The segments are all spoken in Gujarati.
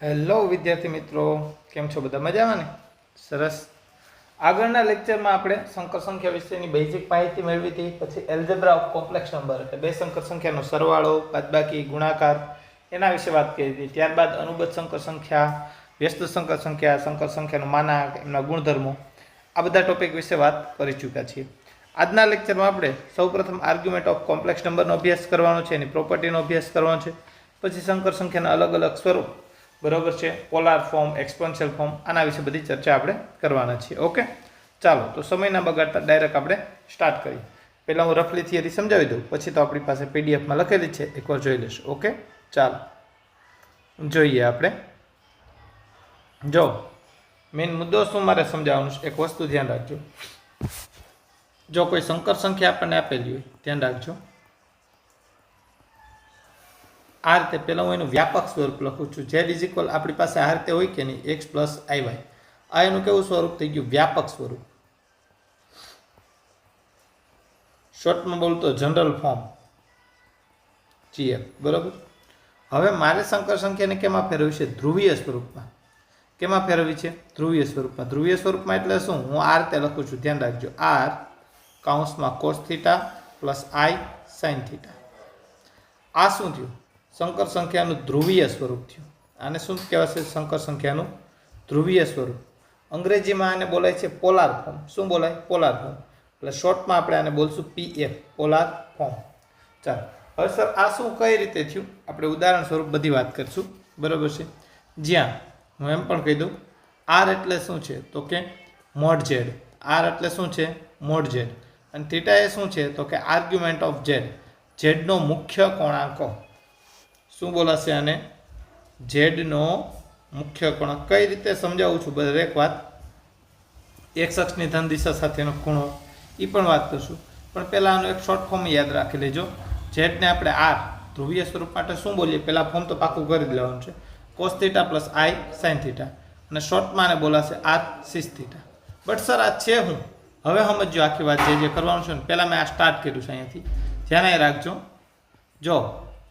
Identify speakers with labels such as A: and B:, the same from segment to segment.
A: હેલો વિદ્યાર્થી મિત્રો, કેમ છો? બધા મજામાં ને? સરસ. આગળના લેક્ચરમાં આપણે સંકર સંખ્યા વિશેની બેઝિક માહિતી મેળવી હતી. પછી એલ્જેબ્રા ઓફ કોમ્પ્લેક્સ નંબર એટલે બે સંકર સંખ્યાનો સરવાળો, બાદબાકી, ગુણાકાર એના વિશે વાત કરી હતી. ત્યારબાદ અનુબદ્ધ સંકર સંખ્યા, વ્યસ્ત સંકર સંખ્યાનું માનાંક, એમના ગુણધર્મો, આ બધા ટોપિક વિશે વાત કરી ચૂક્યા છીએ. આજના લેક્ચરમાં આપણે સૌપ્રથમ આર્ગ્યુમેન્ટ ઓફ કોમ્પ્લેક્સ નંબરનો અભ્યાસ કરવાનો છે, એની પ્રોપર્ટીનો અભ્યાસ કરવાનો છે. પછી સંકર સંખ્યાના અલગ અલગ સ્વરૂપ, બરાબર છે, પોલાર ફોર્મ, એક્સપોનેન્શિયલ ફોર્મ, આના વિશે બધી ચર્ચા આપણે કરવાના છીએ. ઓકે, ચાલો તો સમયના બગાડતા ડાયરેક્ટ આપણે સ્ટાર્ટ કરીએ. પહેલાં હું રફલી થિયરી સમજાવી દઉં, પછી તો આપણી પાસે પીડીએફમાં લખેલી છે, એકવાર જોઈ લેશું. ઓકે, ચાલો જોઈએ આપણે. જો મેઇન મુદ્દો શું મારે સમજાવવાનું છે, એક વસ્તુ ધ્યાન રાખજો. જો કોઈ સંકર સંખ્યા આપણને આપેલી હોય, ધ્યાન રાખજો, આ રીતે પહેલાં હું એનું વ્યાપક સ્વરૂપ લખું છું. ઝેડ ઇઝ ઇક્વલ આપણી પાસે આ રીતે હોય કે નહીં, એક્સ પ્લસ આઈ વાય. આ એનું કેવું સ્વરૂપ થઈ ગયું? વ્યાપક સ્વરૂપ. શોર્ટમાં બોલતો જનરલ ફોર્મ, જીએફ, બરાબર. હવે મારે સંકર સંખ્યાને કેમાં ફેરવવી છે? ધ્રુવીય સ્વરૂપમાં. કેમાં ફેરવવી છે? ધ્રુવીય સ્વરૂપમાં. ધ્રુવીય સ્વરૂપમાં એટલે શું? હું આ રીતે લખું છું, ધ્યાન રાખજો. આર કૌંસમાં કોસ થીટા પ્લસ આઈ સાઇન થીટા. આ શું થયું? સંકર સંખ્યાનું ધ્રુવીય સ્વરૂપ થયું. આને શું કહેવાશે? સંકર સંખ્યાનું ધ્રુવીય સ્વરૂપ. અંગ્રેજીમાં આને બોલાય છે પોલાર ફોર્મ. શું બોલાય? Polar form. એટલે શોર્ટમાં આપણે આને બોલશું પીએફ, પોલાર ફોર્મ. ચાલો, હવે સર આ શું કઈ રીતે થયું? આપણે ઉદાહરણ સ્વરૂપ બધી વાત કરીશું, બરાબર છે. જ્યાં હું એમ પણ કહી દઉં, આર એટલે શું છે? તો કે મોડ ઝેડ. આર એટલે શું છે? Mode Z. અને થીટા એ શું છે? તો કે આર્ગ્યુમેન્ટ ઓફ ઝેડ, ઝેડનો મુખ્ય કોણાંક. શું બોલાશે આને? ઝેડનો મુખ્ય કોણાંક. કઈ રીતે સમજાવું છું દરેક વાત. એક્સ અક્ષની ધન દિશા સાથેનો ખૂણો, એ પણ વાત કરશું. પણ પહેલાં આનો એક શોર્ટ ફોર્મ યાદ રાખી લેજો. ઝેડને આપણે આર ધ્રુવીય સ્વરૂપ માટે શું બોલીએ? પહેલાં ફોર્મ તો પાકું કરી જ લેવાનું છે. કોસ થીટા પ્લસ આઈ સાઇન થીટા. અને શોર્ટમાં આને બોલાશે r cis theta. But sir આ છે હું? હવે સમજો આખી વાત જે કરવાનું છે ને. પહેલાં મેં આ સ્ટાર્ટ કર્યું છે અહીંયાથી, ધ્યાન રાખજો. જો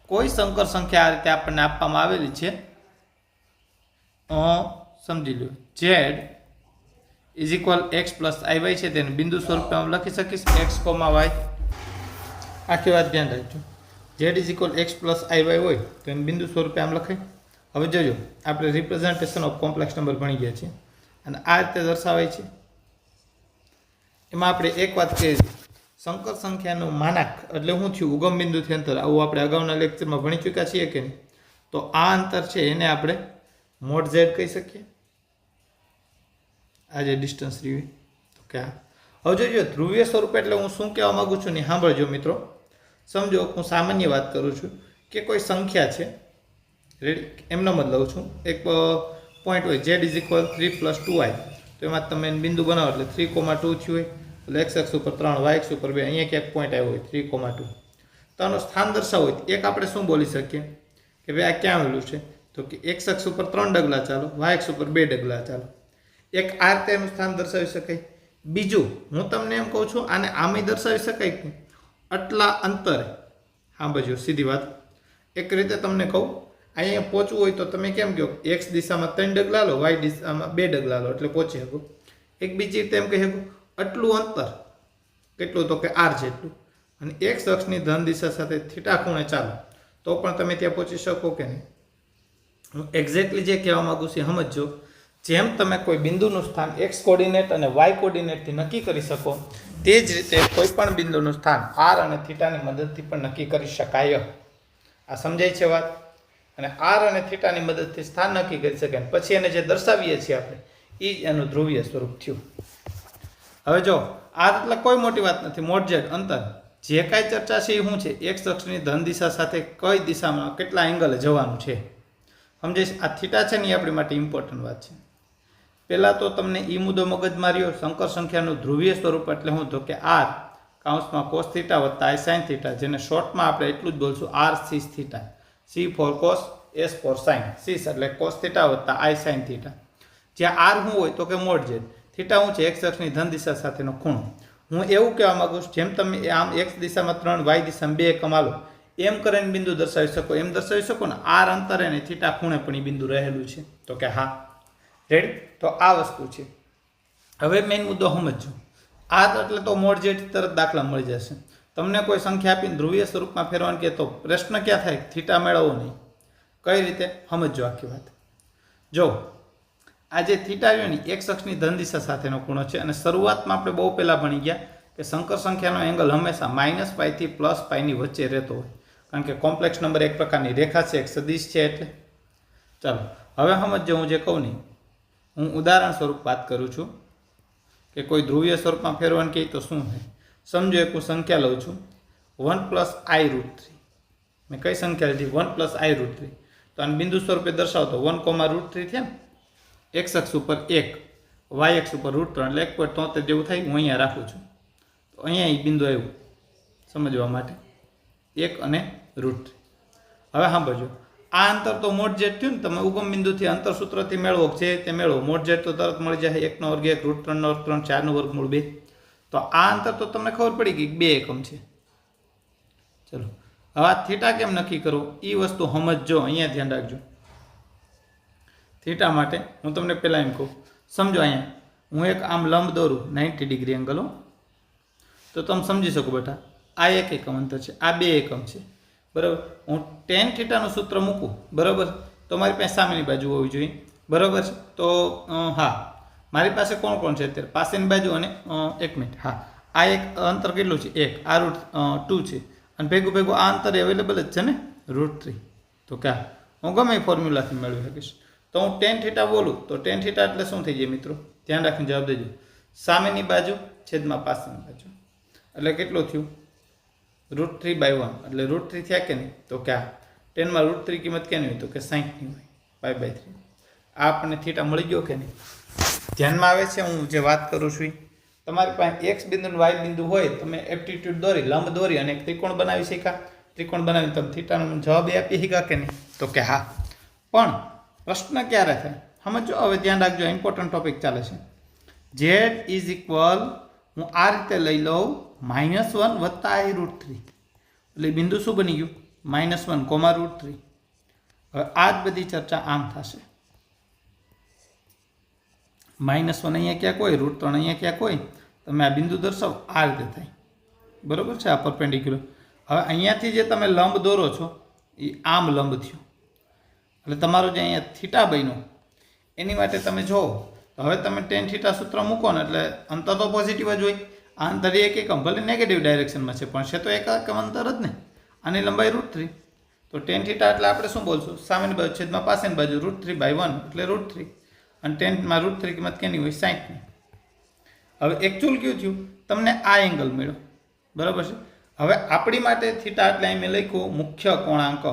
A: કોઈ સંકર સંખ્યા આ રીતે આપણને આપવામાં આવેલી છે, સમજી લો. Z is equal x plus I y છે, તેને બિંદુ સ્વરૂપે હું લખી શકીશ એક્સ કોમા વાય. આખી વાત ધ્યાન રાખજો. Z is equal x plus I Y હોય તો એને બિંદુ સ્વરૂપે આમ લખાય. હવે જોજો, આપણે રિપ્રેઝન્ટેશન ઓફ કોમ્પ્લેક્સ નંબર ભણી ગયા છીએ અને આ રીતે દર્શાવાય છે. એમાં આપણે એક વાત કહી, સંકર સંખ્યાનું માનાંક એટલે શું થયું? ઉગમ બિંદુથી અંતર. આવું આપણે અગાઉના લેક્ચરમાં ભણી ચૂક્યા છીએ કે નહીં? તો આ અંતર છે એને આપણે મોડ ઝેડ કહી શકીએ. આ જે ડિસ્ટન્સ રહ્યું તો કે આ. હવે જોજો, ધ્રુવીય સ્વરૂપ એટલે હું શું કહેવા માગું છું ને સાંભળજો મિત્રો. સમજો, હું સામાન્ય વાત કરું છું કે કોઈ સંખ્યા છે, રેડી, એમનો જ લઉં છું. એક પોઈન્ટ હોય ઝેડ ઇઝ ઇક્વલ 3 + 2i, તો એમાં તમે બિંદુ બનાવો એટલે 3,2 થયું હોય. એટલે એક્સ અક્ષ ઉપર 3, વાય અક્ષ ઉપર 2, અહીંયા ક્યાંક પોઈન્ટ આવ્યો હોય 3,2. તો આનું સ્થાન દર્શાવવું હોય એક આપણે શું બોલી શકીએ કે ભાઈ આ ક્યાં આવેલું છે? તો કે એક્સ અક્ષ ઉપર 3 ડગલા ચાલો, વાય અક્ષ ઉપર 2 ડગલા ચાલો. એક આ રીતે એનું સ્થાન દર્શાવી શકાય. બીજું હું તમને એમ કહું છું, આને આમે દર્શાવી શકાય કે આટલા અંતરે. હા બાજુ સીધી વાત. એક રીતે તમને કહું, અહીંયા પહોંચવું હોય તો તમે કેમ કહો? એક્સ દિશામાં 3 ડગલા લો, વાય દિશામાં 2 ડગલા લો, એટલે પહોંચી શકો. એક બીજી રીતે એમ કહી શકો, આટલું અંતર કેટલું? તો કે આર જેટલું. અને એક્સ અક્ષની ધન દિશા સાથે થીટા ખૂણે ચાલો તો પણ તમે ત્યાં પહોંચી શકો કે નહીં? હું એક્ઝેક્ટલી જે કહેવા માગું છું સમજો. જેમ તમે કોઈ બિંદુનું સ્થાન એક્સ કોર્ડિનેટ અને વાય કોર્ડિનેટથી નક્કી કરી શકો, તે જ રીતે કોઈ પણ બિંદુનું સ્થાન આર અને થીટાની મદદથી પણ નક્કી કરી શકાય. આ સમજાય છે વાત? અને આર અને થીટાની મદદથી સ્થાન નક્કી કરી શકાય, પછી એને જે દર્શાવીએ છીએ આપણે, એ જ એનું ધ્રુવીય સ્વરૂપ થયું. હવે જો આ એટલે કોઈ મોટી વાત નથી. મોડ ઝેડ અંતર જે કાંઈ ચર્ચા છે એ શું છે? એક્સ અક્ષની ધન દિશા સાથે કઈ દિશામાં કેટલા એંગલે જવાનું છે, સમજાય? આ થીટા છે ને એ આપણી માટે ઇમ્પોર્ટન્ટ વાત છે. પહેલાં તો તમને એ મુદ્દો મગજ માર્યો. સંકર સંખ્યાનું ધ્રુવીય સ્વરૂપ એટલે શું? તો કે આર કૌંસમાં કોસ થીટા વત્તા આઈ સાઇન થીટા, જેને શોર્ટમાં આપણે એટલું જ બોલશું r cis theta. C for cos, s for sine. Cis એટલે કોસ થીટા વત્તા આઈ સાઇન થીટા. જ્યાં આર શું હોય? તો કે મોડ ઝેડ. થીટા શું છે? એક્સ અક્ષની ધન દિશા સાથેનો ખૂણો. હું એવું કહેવા માગું છું, જેમ તમે આમ એક્સ દિશામાં 3, વાય દિશામાં 2 કમાલો, એમ કરીને બિંદુ દર્શાવી શકો, એમ દર્શાવી શકો ને આર અંતરે ને થીટા ખૂણે પણ એ બિંદુ રહેલું છે. તો કે હા, રેડી. તો આ વસ્તુ છે. હવે મેઇન મુદ્દો સમજો. આ એટલે તો મોડ જેટ તરત દાખલા મળી જશે. તમને કોઈ સંખ્યા આપીને ધ્રુવીય સ્વરૂપમાં ફેરવવાનું કહે તો પ્રશ્ન ક્યાં થાય? થીટા મેળવવો નહીં. કઈ રીતે? સમજો આખી વાત. જો આ જે થીટા રહ્યો ને એક્સ અક્ષની ધન દિશા સાથેનો ખૂણો છે અને શરૂઆતમાં આપણે બહુ પહેલાં ભણી ગયા કે સંકર સંખ્યાનો એંગલ હંમેશા -π થી +π ની વચ્ચે રહેતો હોય, કારણ કે કોમ્પ્લેક્સ નંબર એક પ્રકારની રેખા છે, એક સદિશ છે. એટલે ચાલો હવે સમજો. હું જે કહું નહીં, હું ઉદાહરણ સ્વરૂપ વાત કરું છું કે કોઈ ધ્રુવીય સ્વરૂપમાં ફેરવવાનું કહે તો શું થાય. સમજો એક હું સંખ્યા લઉં છું 1 + i√3. મેં કઈ સંખ્યા લીધી? 1 + i√3. તો આને બિંદુ સ્વરૂપે દર્શાવતો 1, √3 થયા ને. એક્સ અક્ષ ઉપર 1, વાય અક્ષ ઉપર √3 એટલે 1.73 જેવું થાય. હું અહીંયા રાખું છું. તો અહીંયા એ બિંદુ આવ્યું સમજવા માટે, 1 અને √3. હવે સાંભળજો, આ અંતર તો મોડ જેટ થયું ને. તમે ઉગમ બિંદુથી અંતર સૂત્રથી મેળવો છે તે મેળવો. મોડ જેટ તો તરત મળી જાય. 1 નો વર્ગ 1, √3 નો વર્ગ 3, 4 નું વર્ગમૂળ 2. તો આ અંતર તો તમને ખબર પડી ગઈ 2 એકમ છે. ચલો હવે આ થીટા કેમ નક્કી કરો એ વસ્તુ સમજો. અહીંયા ધ્યાન રાખજો. થીટા માટે હું તમને પહેલાં એમ કહું, સમજો અહીંયા હું એક આમ લંબ દોરું 90 ડિગ્રી એંગલ, તો તમે સમજી શકો બેટા આ 1 એકમ અંતર છે, આ 2 એકમ છે, બરાબર. હું tan થીટાનું સૂત્ર મૂકું, બરાબર, તો મારી પાસે સામેની બાજુ હોવી જોઈએ, બરાબર છે. તો હા, મારી પાસે કોણ કોણ છે અત્યારે? પાસેની બાજુ અને 1 મિનિટ. હા, આ એક અંતર કેટલું છે? 1. આ √2 છે અને ભેગું ભેગું આ અંતર અવેલેબલ જ છે ને, √3. તો ક્યાં હું ગમે એ ફોર્મ્યુલાથી મેળવી શકીશ. તો હું tan થીટા બોલું તો tan થીટા એટલે શું થઈ જાય મિત્રો? ધ્યાન રાખીને જવાબ દેજો. સામેની બાજુ છેદમાં પાસેની બાજુ એટલે કેટલું થયું? √3/1 એટલે √3 થયા કે નહીં? તો ક્યાં ટેનમાં √3 કિંમત કેની હોય? તો કે 60ની હોય, π/3. આ આપણને થીટા મળી ગયો કે નહીં? ધ્યાનમાં આવે છે હું જે વાત કરું છું એ? તમારી પાસે એક્સ બિંદુ અને વાય બિંદુ હોય, તમે એપ્ટિટ્યુડ દોરી, લંબ દોરી અને એક ત્રિકોણ બનાવી શીખ્યા. ત્રિકોણ બનાવીને તમે થીટાનો જવાબ આપી શીખ્યા કે નહીં? તો કે હા. પણ પ્રશ્ન ક્યારે થાય સમજો. હવે ધ્યાન રાખજો, ઇમ્પોર્ટન્ટ ટોપિક ચાલે છે. z ઇઝ ઇક્વલ હું આ રીતે લઈ લઉં -1 + i√3 એટલે બિંદુ શું બની ગયું? -1, √3. હવે આ જ બધી ચર્ચા આમ થશે. -1 અહીંયા ક્યાંક હોય, √3 અહીંયા ક્યાંક હોય, તમે આ બિંદુ દર્શાવો આ રીતે થાય, બરાબર છે. આ પરપેન્ડિક્યુલર. હવે અહીંયાથી જે તમે લંબ દોરો છો એ આમ લંબ થયો એટલે તમારો જે અહીંયા થીટા બન્યો એની માટે તમે જુઓ તો હવે તમે tan થીટા સૂત્ર મૂકો ને એટલે અંતર તો પોઝિટિવ જ હોય. આ અંતર 1 એકમ, ભલે નેગેટિવ ડાયરેક્શનમાં છે પણ છે તો 1 એકમ અંતર જ ને. આની લંબાઈ √3. તો tan થીટા એટલે આપણે શું બોલશું? સામેની બાજુ છેદમાં પાસેની બાજુ √3/1 એટલે √3. અને ટેનમાં √3 કિંમત કેની હોય? 60ની. હવે એકચ્યુઅલ કયું થયું? તમને આ એંગલ મળ્યો, બરાબર છે. હવે આપણી માટે થીટા એટલે અહીં મેં લખ્યું મુખ્ય કોણાંક,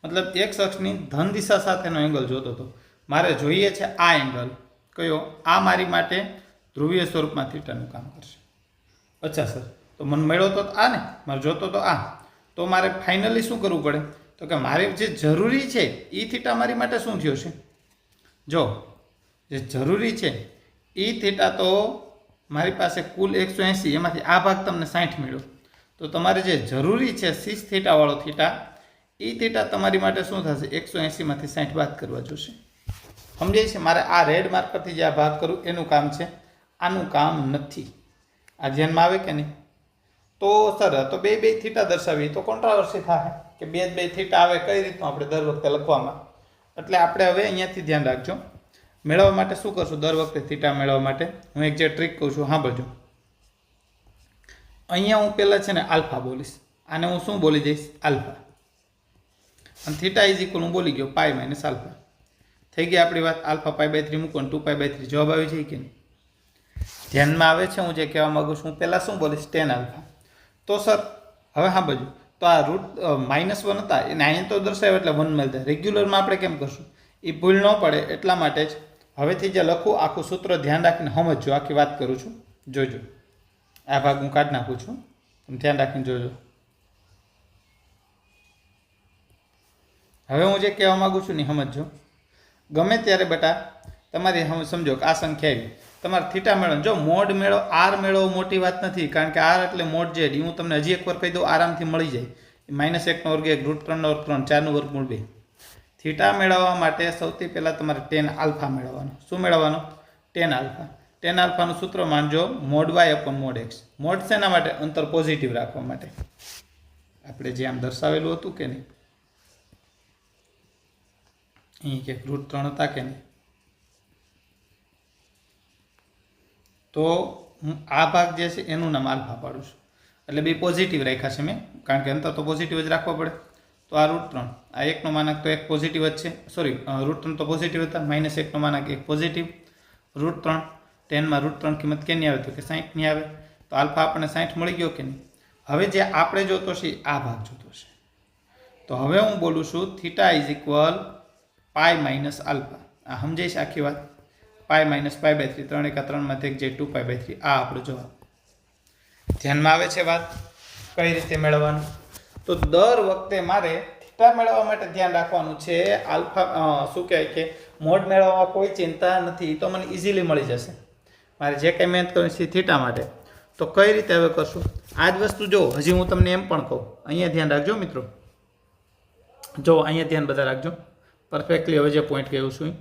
A: મતલબ એક્સ અક્ષની ધન દિશા સાથેનો એંગલ જોતો હતો. મારે જોઈએ છે આ એંગલ કયો? આ મારી માટે ધ્રુવીય સ્વરૂપમાં થીટાનું કામ કરશે. અચ્છા સર, તો મને મળ્યો તો આ ને, મારે જોતો તો આ. તો મારે ફાઇનલી શું કરવું પડે? તો કે મારે જે જરૂરી છે એ થીટા મારી માટે શું થયો છે? જો જે જરૂરી છે એ થીટા તો મારી પાસે કુલ 180, એમાંથી આ ભાગ તમને 60 મળ્યો. તો તમારે જે જરૂરી છે 6 થીટાવાળો થીટા, એ થીટા તમારી માટે શું થશે? 180 માંથી 60 બાદ કરવા જોશે. સમજાય છે? મારે આ રેડ માર્કરથી જે આ ભાગ કરું એનું કામ છે, આનું કામ નથી. આ ધ્યાનમાં આવે કે નહીં? તો સર તો બે થીટા દર્શાવી તો કોન્ટ્રાવર્સી થાય કે બે થીટા આવે કઈ રીતનું આપણે દર વખતે લખવામાં. એટલે આપણે હવે અહીંયાથી ધ્યાન રાખજો. મેળવવા માટે શું કરશું? દર વખતે થીટા મેળવવા માટે હું એક જે ટ્રીક કહું છું સાંભળજો. અહીંયા હું પહેલાં છે ને આલ્ફા બોલીશ, આને હું શું બોલી જઈશ? આલ્ફા. અને થીટા ઇઝ ઇક્વલ હું બોલી ગયો π - આલ્ફા. થઈ ગઈ આપણી વાત. આલ્ફા π/3 મૂકો ને 2π/3 જવાબ આવી જાય કે નહીં? ધ્યાનમાં આવે છે હું જે કહેવા માગું છું? હું પહેલાં શું બોલીશ? tan alpha. તો સર હવે સાંભળજો, તો આ -1 હતા એને અહીંયા તો દર્શાવ્યો એટલે 1 મળતા. રેગ્યુલરમાં આપણે કેમ કરશું? એ ભૂલ ન પડે એટલા માટે જ હવેથી જે લખું આખું સૂત્ર ધ્યાન રાખીને સમજજો. આખી વાત કરું છું, જોજો. આ ભાગ હું કાઢી નાખું છું, તમે ધ્યાન રાખીને જોજો. હવે હું જે કહેવા માગું છું ને સમજો. ગમે ત્યારે બેટા તમારી સમજો કે આ સંખ્યા આવી, તમારે થીટા મેળવો. જો મોડ મેળવો, આર મેળવો મોટી વાત નથી, કારણ કે આર એટલે મોડ જેડ. હું તમને હજી એકવાર કહી દઉં, આરામથી મળી જાય. -1 નો વર્ગ 1, √3 નો વર્ગ 3, 4 નું વર્ગમૂળ 2. થીટા મેળવવા માટે સૌથી પહેલાં તમારે tan આલ્ફા મેળવવાનો. શું મેળવવાનો? tan alpha. tan આલ્ફાનું સૂત્ર માનજો mod y/mod x. મોડ શેના માટે? અંતર પોઝિટિવ રાખવા માટે. આપણે જે આમ દર્શાવેલું હતું કે નહીં, અહીં કે √3 હતા કે નહીં, તો હું આ ભાગ જે છે એનું નામ આલ્ફા પાડું છું. એટલે બે પોઝિટિવ રાખ્યા છે મેં, કારણ કે અંતર તો પોઝિટિવ જ રાખવા પડે. તો આ √3, આ 1 નો માનાંક તો 1 પોઝિટિવ જ છે, સોરી √3 તો પોઝિટિવ હતા, -1 નો માનાંક 1 પોઝિટિવ, √3, ટેનમાં √3 કિંમત કેની આવે? તો કે 60 ની આવે. તો આલ્ફા આપણને 60 મળી ગયો કે નહીં? હવે જે આપણે જોતો છે આ ભાગ જોતો છે. તો હવે હું બોલું છું theta is equal pi minus alpha. આ સમજાઈશ આખી વાત? પાઈ માઇનસ π/3, 3 × 3 માંથી 1 જે 2π/3. આ આપણો જવાબ. ધ્યાનમાં આવે છે વાત? કઈ રીતે મેળવવાનું? તો દર વખતે મારે થીટા મેળવવા માટે ધ્યાન રાખવાનું છે. આલ્ફા શું કહેવાય કે મોડ મેળવવામાં કોઈ ચિંતા નથી, તો મને ઇઝીલી મળી જશે. મારે જે કંઈ મહેનત કરવી છે થીટા માટે, તો કઈ રીતે હવે કરશું? આ જ વસ્તુ જો હજી હું તમને એમ પણ કહું, અહીંયા ધ્યાન રાખજો મિત્રો, જો અહીંયા ધ્યાન બધા રાખજો પરફેક્ટલી. હવે જે પોઈન્ટ કહું છું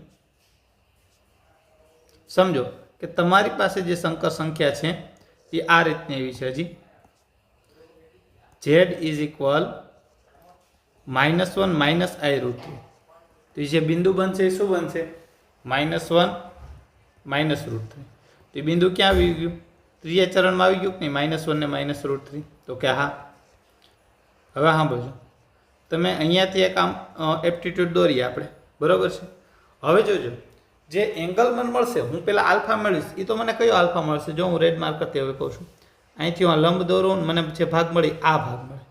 A: સમજો કે તમારી પાસે જે સંકર સંખ્યા છે એ આ રીતની એવી છે. હજી z ઇઝ ઇક્વલ -1 - i√3. તો એ જે બિંદુ બનશે એ શું બનશે? -1 - √3. તો એ બિંદુ ક્યાં આવી ગયું? ત્રીજા ચરણમાં આવી ગયું કે નહીં? -1 ને -√3. તો કે હા. હવે સાંભળજો, તમે અહીંયાથી એક આમ એપ્ટિટ્યૂડ દોરીએ આપણે, બરાબર છે? હવે જોજો, જે એંગલ મને મળશે, હું પહેલાં આલ્ફા મેળવીશ, એ તો મને કયો આલ્ફા મળશે? જો હું રેડ માર્કરથી હવે કહું છું, અહીંથી હું લંબ દોરું, મને જે ભાગ મળી આ ભાગ મળે.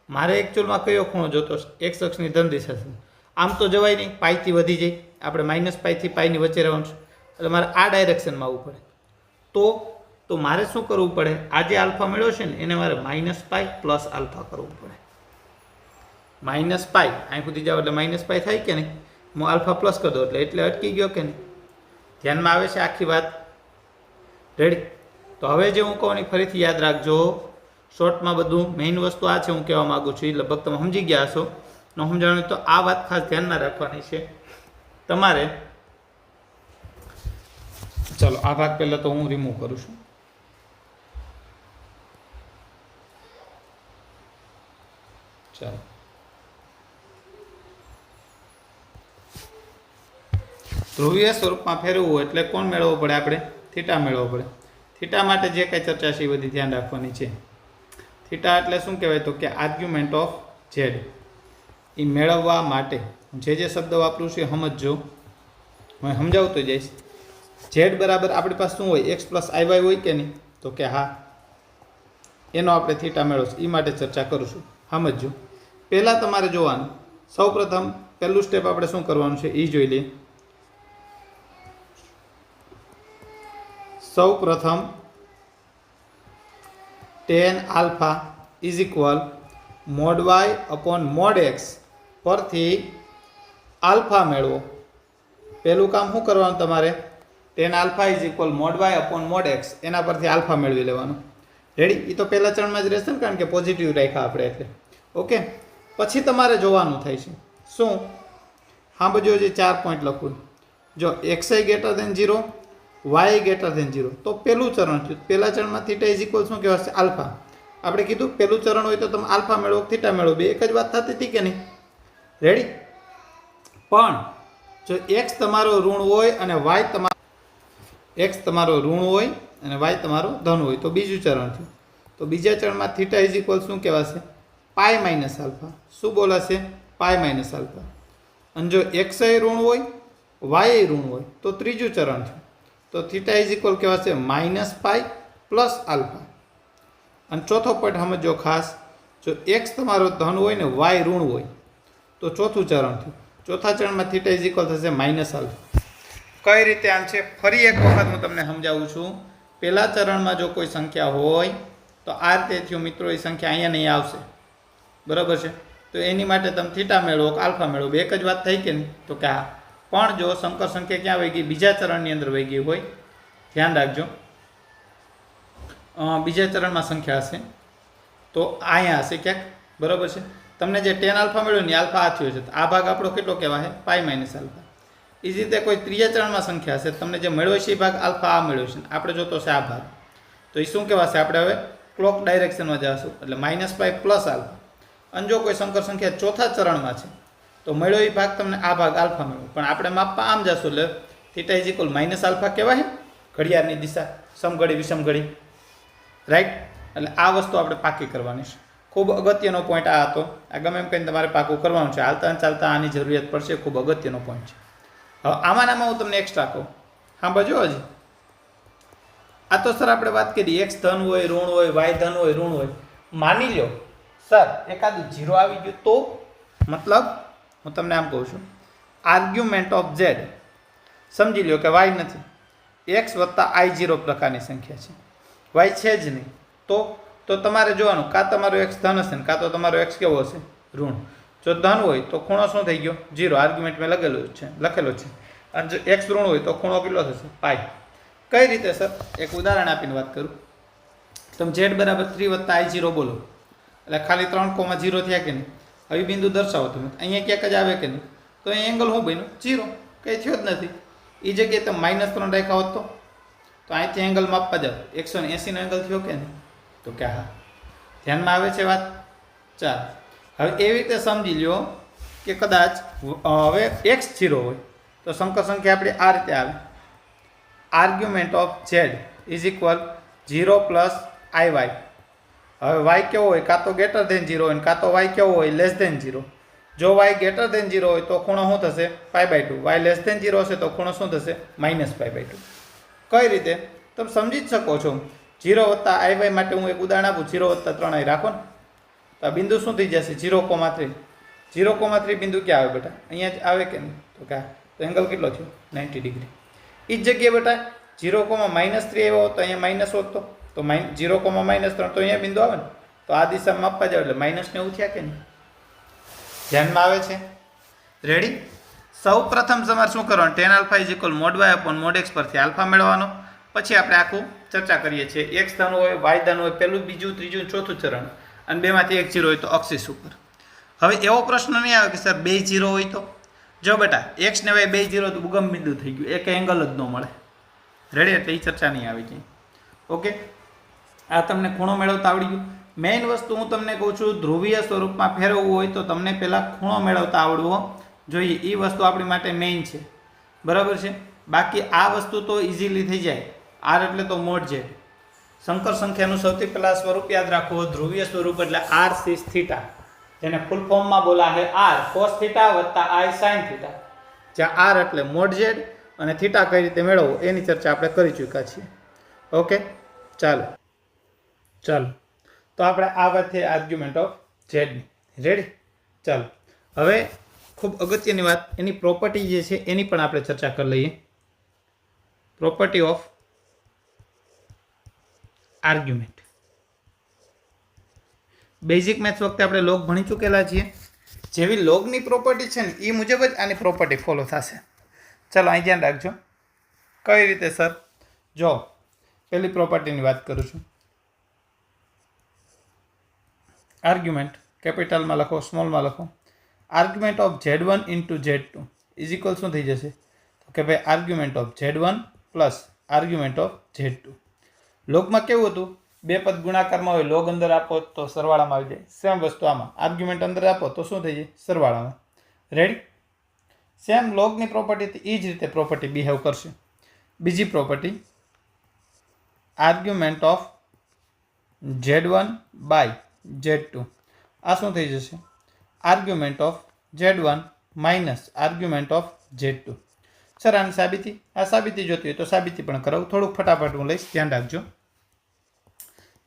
A: મારે એકચ્યુઅલમાં કયો ખૂણો જોતો છે? x અક્ષની ધન દિશા છે. આમ તો જવાય નહીં, પાઈથી વધી જાય, આપણે -π થી π ની વચ્ચે રહેવાનું છે. એટલે મારે આ ડાયરેક્શનમાં આવવું પડે. તો મારે શું કરવું પડે? આ જે આલ્ફા મેળવ્યો છે ને એને મારે -π પ્લસ આલ્ફા કરવું પડે. -π અહીં સુધી જાવ એટલે -π થાય કે નહીં? હું આલ્ફા પ્લસ કરી દઉં એટલે અટકી ગયો કે નહીં? ધ્યાનમાં આવે છે આખી વાત? રેડી? તો હવે જે હું કહું ને ફરીથી યાદ રાખજો. શોર્ટમાં બધું મેઇન વસ્તુ આ છે હું કહેવા માગું છું, એ લગભગ તમે સમજી ગયા હશો. ન સમજાણું તો આ વાત ખાસ ધ્યાનમાં રાખવાની છે તમારે. ચલો આ ભાગ પહેલાં તો હું રિમૂવ કરું છું. ચાલો, ધ્રુવીય સ્વરૂપમાં ફેરવવું એટલે કોણ મેળવવું પડે? આપણે થીટા મેળવવો પડે. થીટા માટે જે કંઈ ચર્ચા છે એ બધી ધ્યાન રાખવાની છે. થીટા એટલે શું કહેવાય? તો કે આર્ગ્યુમેન્ટ ઓફ ઝેડ. એ મેળવવા માટે જે શબ્દ વાપરું છું એ સમજજો, હું સમજાવતો જઈશ. ઝેડ બરાબર આપણી પાસે શું હોય? x + iy હોય કે નહીં? તો કે હા, એનો આપણે થીટા મેળવશું, એ માટે ચર્ચા કરું છું. સમજજો. પહેલાં તમારે જોવાનું, સૌપ્રથમ પહેલું સ્ટેપ આપણે શું કરવાનું છે એ જોઈ લઈએ. સૌપ્રથમ tan alpha is equal mod y/mod x પરથી આલ્ફા મેળવો. પહેલું કામ શું કરવાનું તમારે? tan alpha is equal mod y/mod x, એના પરથી આલ્ફા મેળવી લેવાનું. રેડી? એ તો પહેલા ચરણમાં જ રહેશે ને, કારણ કે પોઝિટિવ રાખ્યા આપણે એટલે. ઓકે, પછી તમારે જોવાનું થાય છે શું? હા બધું જે 4 પોઈન્ટ લખું, જો xi > 0, y > 0, તો પહેલું ચરણ થયું. પહેલા ચરણમાં થીટા ઇઝ ઇક્વલ શું કહેવાશે? આલ્ફા. આપણે કીધું પહેલું ચરણ હોય તો તમે આલ્ફા મેળવો, થીટા મેળવો, બે એક જ વાત થતી હતી કે નહીં? રેડી? પણ જો x તમારો ઋણ હોય અને y તમારો ધન હોય તો બીજું ચરણ થયું. તો બીજા ચરણમાં થીટા ઇઝ ઇક્વલ શું કહેવાશે? Pi minus alpha. શું બોલાશે? Pi minus alpha. અને જો x ઋણ હોય, y ઋણ હોય તો ત્રીજું ચરણ થયું. તો થીટા ઇઝ ઇક્વલ કહેવાશે -π પ્લસ આલ્ફા. અને ચોથો પોઈન્ટ સમજો ખાસ, જો x તમારો ધન હોય ને y ઋણ હોય તો ચોથું ચરણ થયું. ચોથા ચરણમાં થીટા ઇઝ ઇક્વલ થશે -આલ્ફા. કઈ રીતે આમ છે? ફરી એક વખત હું તમને સમજાવું છું. પહેલા ચરણમાં જો કોઈ સંખ્યા હોય તો આ રીતે થયું મિત્રો, એ સંખ્યા અહીંયા નહીં આવશે, બરાબર છે? તો એની માટે તમે થીટા મેળવો કે આલ્ફા મેળવો, બે એક જ વાત થઈ કે નહીં? તો કે હા. પણ જો સંકર સંખ્યા ક્યાં વહી ગઈ? બીજા ચરણની અંદર વહી ગઈ હોય, ધ્યાન રાખજો. બીજા ચરણમાં સંખ્યા હશે તો અહીંયા હશે ક્યાંક, બરાબર છે? તમને જે ટેન આલ્ફા મળ્યું ને આલ્ફા આ થયો છે, તો આ ભાગ આપણો કેટલો કહેવાય? Pi minus alpha. એ જ રીતે કોઈ ત્રીજા ચરણમાં સંખ્યા હશે, તમને જે મળ્યો છે એ ભાગ આલ્ફા આ મળ્યો છે, આપણે જોતો છે આ ભાગ, તો એ શું કહેવાશે? આપણે હવે ક્લોક ડાયરેક્શનમાં જઈશું, એટલે માઇનસ પાઈ પ્લસ આલ્ફા. અને જો કોઈ સંકર સંખ્યા ચોથા ચરણમાં છે તો મળ્યો એ ભાગ તમને આ ભાગ આલ્ફા મળ્યો, પણ આપણે માપવા આમ જશું એટલે theta is equal minus alpha કહેવાય, ઘડિયાળની દિશા સમઘડી વિષમઘડી, રાઈટ. એટલે આ વસ્તુ આપણે પાકી કરવાની છે. ખૂબ અગત્યનો પોઈન્ટ આ હતો. આ ગમે એમ કહીને તમારે પાકું કરવાનું છે, હાલતા ચાલતા આની જરૂરિયાત પડશે, ખૂબ અગત્યનો પોઈન્ટ છે. હવે આમાં હું તમને એક્સ્ટ્રા કહું, હા બજો હજી આ તો સર આપણે વાત કરી એક્સ ધન હોય ઋણ હોય, વાય ધન હોય ઋણ હોય. માની લો સર એકાદું 0 આવી ગયું તો, મતલબ હું તમને આમ કહું છું, આર્ગ્યુમેન્ટ ઓફ ઝેડ સમજી લો કે વાય નથી, એક્સ વત્તા I0 પ્રકારની સંખ્યા છે, વાય છે જ નહીં, તો તમારે જોવાનું કાં તમારો એક્સ ધન હશે ને કાં તો તમારો એક્સ કેવો હશે? ઋણ. જો ધન હોય તો ખૂણો શું થઈ ગયો? 0. આર્ગ્યુમેન્ટ મેં લખેલો છે. અને જો એક્સ ઋણ હોય તો ખૂણો કેટલો થશે? પાઈ. કઈ રીતે સર? એક ઉદાહરણ આપીને વાત કરું. તમે z બરાબર 3 વત્તા I0 બોલો, એટલે ખાલી 3,0 થયા કે નહીં? હવે બિંદુ દર્શાવો તમે, અહીંયા ક્યાંક જ આવે કે નહીં? તો અહીં એંગલ શું બન્યું? 0. કંઈ થયો જ નથી. એ જગ્યાએ તમે -3 રાખ્યા હોત તો અહીંથી એંગલ માપવા જાવ 180 નો એંગલ થયો કે નહીં? તો કે હા. ધ્યાનમાં આવે છે વાત? ચાલો હવે એવી રીતે સમજી લ્યો કે કદાચ હવે x 0 હોય તો સંકર સંખ્યા આપણી આ રીતે આવે, argument of z is equal 0 plus IY. હવે y કેવો હોય? કાં તો ગ્રેટર ધેન 0 હોય, કાં તો y કેવો હોય? Less than 0. જો y ગ્રેટર ધેન 0 હોય તો ખૂણો શું થશે? π/2. y લેસ ધેન 0 હશે તો ખૂણો શું થશે? -π/2. કઈ રીતે? તમે સમજી જ શકો છો. 0 વત્તા IY માટે હું એક ઉદાહરણ આપું. 0 વત્તા 3i રાખો ને તો આ બિંદુ શું થઈ જશે? 0,3. 0,3 બિંદુ ક્યાં આવે બેટા? અહીંયા જ આવે કે નહીં? તો ક્યાં? તો એંગલ કેટલો થયો? 90 ડિગ્રી. એ જ જગ્યાએ બેટા 0,-3 આવ્યો હોત તો અહીંયા માઇનસ હોત તો 0,-3 તો અહીંયા બિંદુ આવે ને, તો આ દિશામાં માપવા જાવ એટલે -90 થયા કે નહીં? ધ્યાનમાં આવે છે? રેડી? સૌ પ્રથમ તમારે શું કરવાનું? tan alpha is equal mod y upon mod x પરથી આલ્ફા મેળવવાનો. પછી આપણે આખું ચર્ચા કરીએ છીએ. x ધન હોય, y ધન હોય, પહેલું બીજું ત્રીજું ચોથું ચરણ, અને બેમાંથી એક 0 હોય તો અક્ષિસ ઉપર. હવે એવો પ્રશ્ન નહીં આવે કે સર 2 0 હોય તો? જો બેટા x ને y 2 0 તો ઉગમ બિંદુ થઈ ગયું, એક એંગલ જ ન મળે. રેડી? એટલે એ ચર્ચા નહીં આવી જાય. ઓકે, આ તમને ખૂણો મેળવતા આવડી ગયું. મેઇન વસ્તુ હું તમને કહું છું, ધ્રુવીય સ્વરૂપમાં ફેરવવું હોય તો તમને પહેલાં ખૂણો મેળવતા આવડવો જોઈએ. એ વસ્તુ આપણી માટે મેઇન છે, બરાબર છે? બાકી આ વસ્તુ તો ઇઝીલી થઈ જાય. આર એટલે તો મોડ છે. સંકર સંખ્યાનું સૌથી પહેલાં સ્વરૂપ યાદ રાખો, ધ્રુવીય સ્વરૂપ એટલે r સિસ થીટા, જેને ફૂલ ફોર્મમાં બોલા છે r cos થીટા વત્તા I sin થીટા, જ્યાં r એટલે મોડ ઝેડ અને થીટા કઈ રીતે મેળવવો એની ચર્ચા આપણે કરી ચૂક્યા છીએ. ઓકે, ચાલો તો આપણે આ વાત છે આર્ગ્યુમેન્ટ ઓફ ઝેડની. રેડી? ચાલો હવે ખૂબ અગત્યની વાત, એની પ્રોપર્ટી જે છે એની પણ આપણે ચર્ચા કરી લઈએ. Property of argument. Basic maths વખતે આપણે લોગ ભણી ચૂકેલા છીએ. જેવી લોગની પ્રોપર્ટી છે ને એ મુજબ જ આની પ્રોપર્ટી ફોલો થશે. ચાલો અહીં ધ્યાન રાખજો. કઈ રીતે સર? જો પહેલી પ્રોપર્ટીની વાત કરું છું. આર્ગ્યુમેન્ટ કેપિટલમાં લખો, સ્મોલમાં લખો. Argument of Z1 into Z2 is equal શું થઈ જશે? તો કે ભાઈ argument of Z1 plus argument of Z2. લોગમાં કેવું હતું? બે પદ ગુણાકારમાં હોય, લોગ અંદર આપો તો સરવાળામાં આવી જાય. સેમ વસ્તુ આમાં આર્ગ્યુમેન્ટ અંદર આપો તો શું થઈ જાય? સરવાળામાં. રેડી? સેમ લોગની પ્રોપર્ટી એ જ રીતે પ્રોપર્ટી બિહેવ કરશે. બીજી property, argument of Z1 by Z2. આ શું થઈ જશે? Argument of Z1 minus argument of Z2. Sir આની સાબિતી? આ સાબિતી જોતી હોય તો સાબિતી પણ કરાવું. થોડુંક ફટાફટ હું લઈશ, ધ્યાન રાખજો.